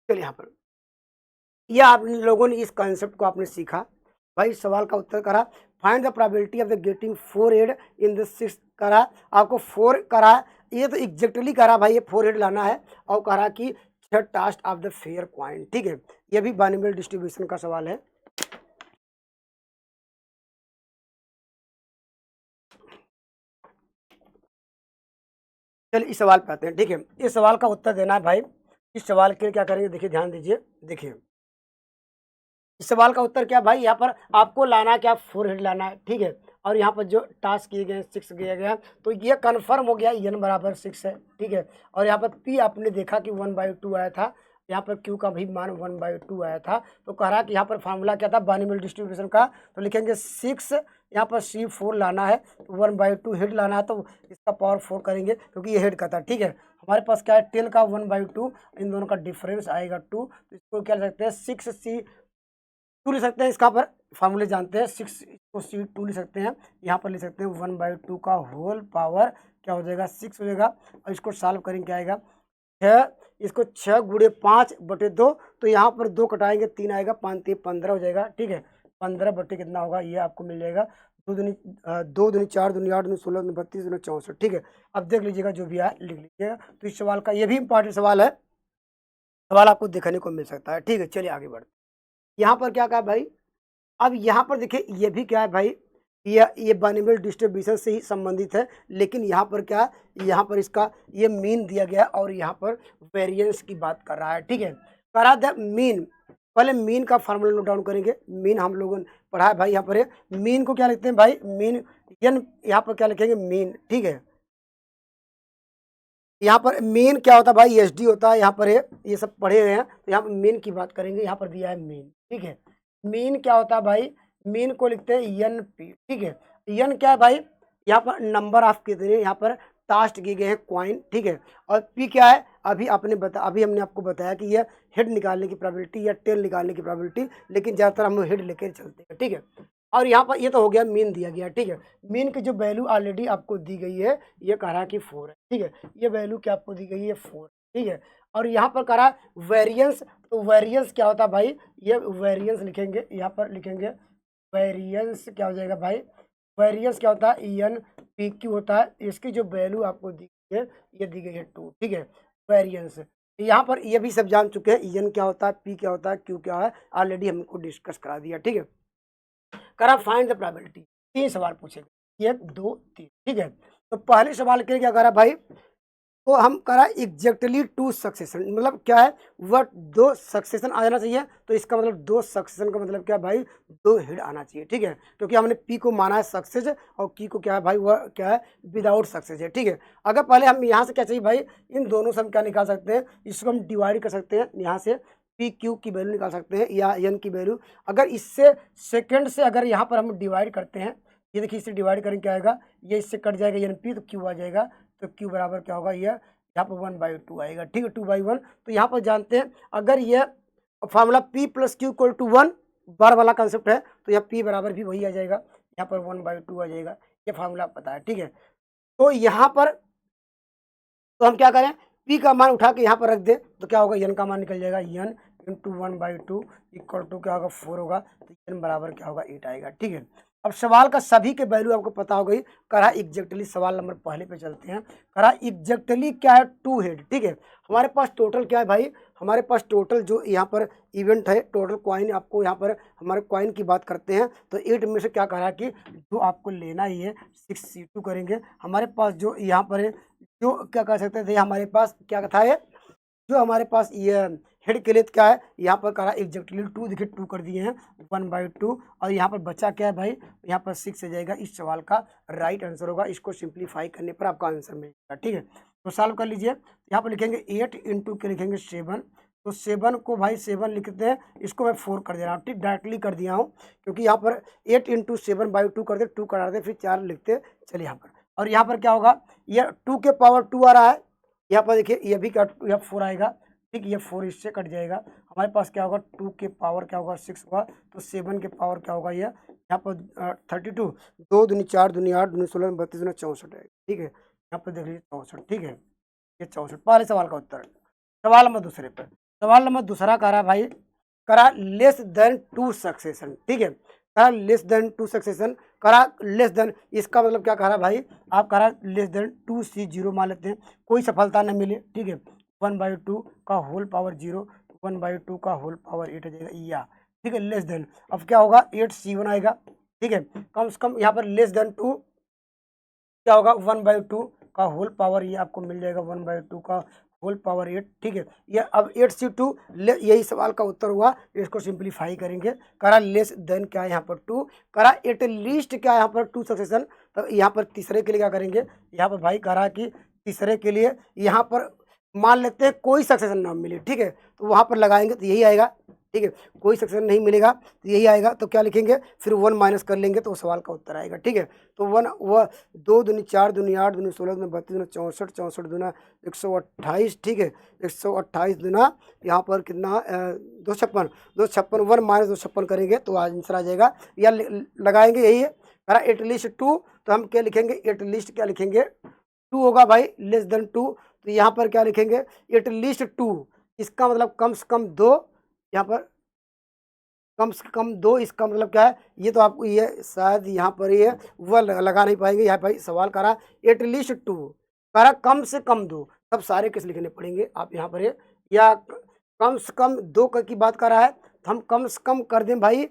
चलिए यहाँ पर ये आप लोगों ने इस कॉन्सेप्ट को आपने सीखा। भाई सवाल का उत्तर करा, find the probability of the getting 4 head in the 6 करा, आपको 4 करा, ये तो एग्जैक्टली करा भाई, ये 4 हेड लाना है और करा कि third task of the fair coin, ठीक है। ये भी बाइनोमियल डिस्ट्रीब्यूशन का सवाल है। चलिए इस सवाल पे आते हैं, ठीक है। इस सवाल का उत्तर देना है भाई। इस सवाल के लिए क्या करेंगे, देखिए ध्यान दीजिए, देखिए इस सवाल का उत्तर क्या भाई, यहाँ पर आपको लाना क्या, 4 हेड लाना है, ठीक है। और यहाँ पर जो टास्क किए गए 6 किया गया, तो ये कन्फर्म हो गया n बराबर 6 है, ठीक है। और यहाँ पर p आपने देखा कि 1/2 आया था, यहाँ पर q का भी मान 1/2 आया था। तो कह रहा कि यहाँ पर फार्मूला क्या था बाइनोमियल डिस्ट्रीब्यूशन का, तो लिखेंगे 6, यहाँ पर C4 लाना है, 1/2 हेड लाना है, तो इसका पावर 4 करेंगे क्योंकि ये हेड का था, ठीक है। हमारे पास क्या है 10 का 1/2, इन दोनों का डिफरेंस आएगा 2, तो इसको क्या लिख सकते हैं 6C2 लिख सकते हैं। इसका पर फार्मूले जानते हैं, 6 को C2 लिख सकते हैं, यहाँ पर लिख सकते हैं 1/2 का होल पावर क्या हो जाएगा 6 हो जाएगा। और इसको सॉल्व करेंगे क्या आएगा 6, इसको 6 गुणे 5/2, तो यहाँ पर 2 कटाएंगे 3 आएगा, 5 3 15 हो जाएगा, ठीक है। 15 बटे कितना होगा ये आपको मिल जाएगा 2 दूनी 2 दूनी 4 दूनी 8 दूनी 16 दूनी 32 दूनी 64, ठीक है। अब देख लीजिएगा जो भी है लिख लीजिएगा। तो इस सवाल का ये भी इंपॉर्टेंट सवाल है, सवाल आपको देखने को मिल सकता है, ठीक है। चलिए आगे बढ़ते, यहाँ पर क्या कहा भाई, अब यहाँ पर देखिए ये भी क्या है भाई, ये बाइनोमियल डिस्ट्रीब्यूशन से ही संबंधित है, लेकिन यहाँ पर क्या है, यहाँ पर इसका ये मीन दिया गया और यहाँ पर वेरिएंस की बात कर रहा है, ठीक है। करा द मीन, पहले मीन का फार्मूला नोट डाउन करेंगे। मीन हम लोगों ने पढ़ा है भाई, यहाँ पर मीन को क्या लिखते हैं भाई, मीन n, यहाँ पर क्या लिखेंगे मीन, ठीक है। यहाँ पर मीन क्या होता है भाई, SD होता है, यहाँ पर ये सब पढ़े हुए हैं, तो यहाँ पर मीन की बात करेंगे। यहाँ पर दिया है मीन, ठीक है। मीन क्या होता है भाई, मीन को लिखते हैं NP, ठीक है। n क्या है भाई, यहाँ पर नंबर ऑफ कितने यहाँ पर टास्क किए गए हैं कॉइन, ठीक है। और P क्या है, अभी हमने आपको बताया कि यह हेड निकालने की प्रोबेबिलिटी या टेल निकालने की प्रोबेबिलिटी, लेकिन ज़्यादातर हम हेड लेकर चलते हैं, ठीक है। और यहाँ पर ये तो हो गया मीन दिया गया, ठीक है। मीन की जो वैल्यू ऑलरेडी आपको दी गई है, ये कह रहा कि 4 है, ठीक है। ये वैल्यू क्या आपको दी गई है 4, ठीक है। और यहाँ पर कह रहा वेरिएंस, तो वेरिएंस क्या होता है भाई, ये वेरिएंस लिखेंगे, यहाँ पर लिखेंगे वेरिएंस क्या हो जाएगा भाई, वेरिएंस क्या होता है NPQ होता है। इसकी जो वैल्यू आपको दी गई है ये दी गई है 2, ठीक है। वेरिएंस यहाँ पर ये भी सब जान चुके हैं, n क्या होता है, p क्या होता है, q क्या है, ऑलरेडी हमको डिस्कस करा दिया, ठीक है। करा फाइंड द प्रोबेबिलिटी, 3 सवाल पूछेगा 1 2 3, ठीक है। तो पहले सवाल के लिए क्या करा भाई, तो हम करा एग्जैक्टली 2 सक्सेशन, मतलब क्या है वह 2 सक्सेशन आ जाना चाहिए। तो इसका मतलब 2 सक्सेशन का मतलब क्या है भाई, 2 हेड आना चाहिए, ठीक है। क्योंकि हमने P को माना है सक्सेस और Q को क्या है भाई, वह क्या है विदाउट सक्सेस है, ठीक है। अगर पहले हम यहाँ से क्या चाहिए भाई, इन दोनों से हम क्या निकाल सकते हैं, इसको हम डिवाइड कर सकते हैं, यहाँ से PQ की वैल्यू निकाल सकते हैं या n की वैल्यू। अगर इससे सेकेंड से अगर यहाँ पर हम डिवाइड करते हैं, ये देखिए इससे डिवाइड करेंगे क्या आएगा, ये इससे कट जाएगा NP, तो Q आ जाएगा, तो Q बराबर क्या होगा, ये यहाँ पर 1/2 आएगा, ठीक है, 2/1। तो यहाँ पर जानते हैं अगर ये फार्मूला P + Q = 1 बार वाला कंसेप्ट है, तो यहाँ P बराबर भी वही आ जाएगा, यहाँ पर 1/2 आ जाएगा, ये फार्मूला पता है, ठीक है। तो यहाँ पर तो हम क्या करें, P का मान उठा के यहाँ पर रख दे, तो क्या होगा n का मान निकल जाएगा, n × 1/2 = क्या होगा 4 होगा, तो n बराबर क्या होगा 8 आएगा, ठीक है। अब सवाल का सभी के वैल्यू आपको पता हो गई। करा एग्जैक्टली सवाल नंबर पहले पे चलते हैं। करा एग्जैक्टली क्या है 2 हेड, ठीक है। हमारे पास टोटल क्या है भाई, हमारे पास टोटल जो यहाँ पर इवेंट है, टोटल कॉइन आपको यहाँ पर हमारे कॉइन की बात करते हैं, तो 8 में से क्या कह रहा है कि जो आपको लेना ही है 6C2 करेंगे। हमारे पास जो यहाँ पर है, जो क्या कह सकते थे, हमारे पास क्या था है, जो हमारे पास ये हेड के लिए क्या है, यहाँ पर करा एग्जैक्टली 2, देखिए 2 कर दिए हैं 1/2, और यहाँ पर बचा क्या है भाई, यहाँ पर 6 आ जाएगा। इस सवाल का राइट आंसर होगा, इसको सिंप्लीफाई करने पर आपका आंसर मिलेगा, ठीक है। तो सॉल्व कर लीजिए, यहाँ पर लिखेंगे 8 × के लिखेंगे 7, तो 7 को भाई 7 लिखते हैं, इसको मैं 4 कर दे रहा हूँ, ठीक डायरेक्टली कर दिया हूँ, क्योंकि यहाँ पर 8 × 7/2 कर दे, 2 करा दे, फिर 4 लिखते चलिए यहाँ पर। और यहाँ पर क्या होगा, यह 2 के पावर 2 आ रहा है, यहाँ पर देखिए ये भी क्या, यह 4 आएगा, ठीक, ये 4 इससे कट जाएगा। हमारे पास क्या होगा 2 के पावर क्या होगा 6 होगा, तो 7 के पावर क्या होगा, ये यहाँ पर 32, 2 दूनी 4 दूनी 8 दूनी 16 32 दूनी 64 है, ठीक है। यहाँ पर देख लीजिए 64, ठीक है, ये 64 पहले सवाल का उत्तर है। सवाल नंबर दूसरे पर, सवाल नंबर दूसरा कह रहा भाई, करा लेस देन 2 सक्सेशन, ठीक है, करा लेस देन 2 सक्सेशन, करा लेस देन, इसका मतलब क्या कह रहा भाई, आप करा लेस देन 2C0 मान लेते हैं, कोई सफलता न मिले, ठीक है, 1/2 का होल पावर 0, 1/2 का होल पावर 8 आ जाएगा या, ठीक है, लेस देन, अब क्या होगा 8C1 आएगा, ठीक है, कम से कम यहाँ पर लेस देन 2 क्या होगा 1/2 का होल पावर, ये आपको मिल जाएगा 1/2 का होल पावर 8, ठीक है। ये अब 8C2 यही सवाल का उत्तर हुआ, इसको सिंप्लीफाई करेंगे, करा लेस देन क्या है यहाँ पर 2, करा एट लीस्ट क्या है यहाँ पर 2 सक्सेशन, तो यहाँ पर तीसरे के लिए क्या करेंगे, यहाँ पर भाई करा कि तीसरे के लिए यहाँ पर मान लेते हैं कोई सक्सेशन ना मिले, ठीक है, तो वहाँ पर लगाएंगे तो यही आएगा, ठीक है, कोई सक्सेशन नहीं मिलेगा तो यही आएगा, तो क्या लिखेंगे फिर 1 माइनस कर लेंगे तो सवाल का उत्तर आएगा, ठीक है। तो 1 वह 2 दूनी 4 दूनी 8 दूनी 16 दूनी 32 दूनी 64, 64 दूना 128, ठीक है, 128 दूना यहाँ पर कितना 256, 256 1 माइनस 256 करेंगे तो आंसर आ जाएगा, या लगाएंगे यही है, अरे एटलीस्ट 2, तो हम क्या लिखेंगे एटलीस्ट क्या लिखेंगे 2 होगा भाई, लेस देन 2, तो यहाँ पर क्या लिखेंगे एटलीस्ट 2, इसका मतलब कम से कम 2, यहाँ पर कम से कम 2, इसका मतलब क्या है, ये तो आपको ये शायद यहाँ पर ये वह लगा नहीं पाएंगे, यहाँ भाई सवाल करा एटलीस्ट 2, करा कम से कम 2, तब सारे किस लिखने पड़ेंगे आप यहाँ पर ये, या कम से कम 2 की बात कर रहा है तो हम कम से कम कर दें भाई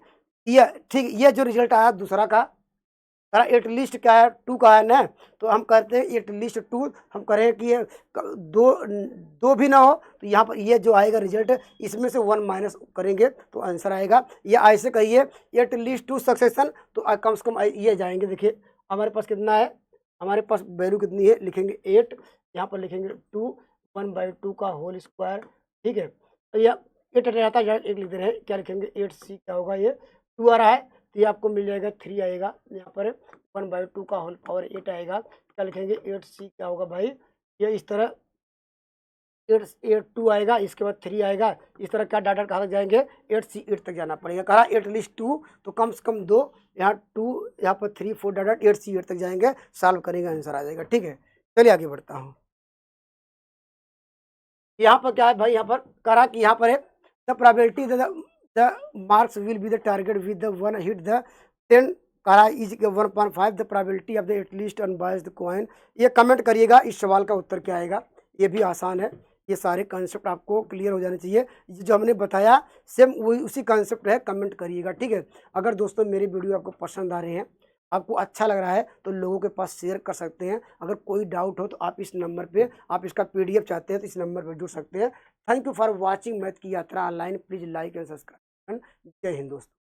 ये, ठीक, ये जो रिजल्ट आया दूसरा का करा एटलीस्ट क्या है 2 का है ना, तो हम कहते हैं एटलीस्ट 2, हम करें कि ये 2 भी ना हो तो यहाँ पर ये जो आएगा रिजल्ट इसमें से 1 माइनस करेंगे तो आंसर आएगा, ये ऐसे कहिए एटलीस्ट 2 सक्सेशन, तो कम से कम ये जाएंगे, देखिए हमारे पास कितना है, हमारे पास वैल्यू कितनी है, लिखेंगे 8, यहाँ पर लिखेंगे 2, 1/2 का होल स्क्वायर, ठीक है, तो यह 8 रहता है, एक लिख दे रहे हैं, क्या लिखेंगे 8C क्या होगा, ये 2 आ रहा है तो ये आपको मिल जाएगा 3 आएगा, यहाँ पर 1/2 का होल पावर 8 आएगा, क्या लिखेंगे 8C क्या होगा भाई, ये इस तरह 8 2 आएगा, इसके बाद 3 आएगा, इस तरह क्या डाटा कहाँ तक जाएंगे 8C8 तक जाना पड़ेगा, कहा एटलीस्ट 2, तो कम से कम 2, यहाँ 2 यहाँ पर 3 4 डाटा 8C8 तक जाएंगे, सॉल्व करेंगे आंसर आ जाएगा, ठीक है। चलिए आगे बढ़ता हूँ, यहाँ पर क्या है भाई, यहाँ पर करा कि यहाँ पर है the probability the marks will be the target with the 1 hit the 10 करा is 1.5 the probability of the at least unbiased coin, ये कमेंट करिएगा इस सवाल का उत्तर क्या आएगा, ये भी आसान है, ये सारे कंसेप्ट आपको क्लियर हो जाने चाहिए, जो हमने बताया सेम वही उसी कंसेप्ट है, कमेंट करिएगा, ठीक है। अगर दोस्तों मेरी वीडियो आपको पसंद आ रहे हैं, आपको अच्छा लग रहा है तो लोगों के पास शेयर कर सकते हैं, अगर कोई डाउट हो तो आप इस नंबर पे, आप इसका PDF चाहते हैं तो इस नंबर पर जुड़ सकते हैं। Thank you for watching math की यात्रा online, please like and subscribe, जय हिंद दोस्तों।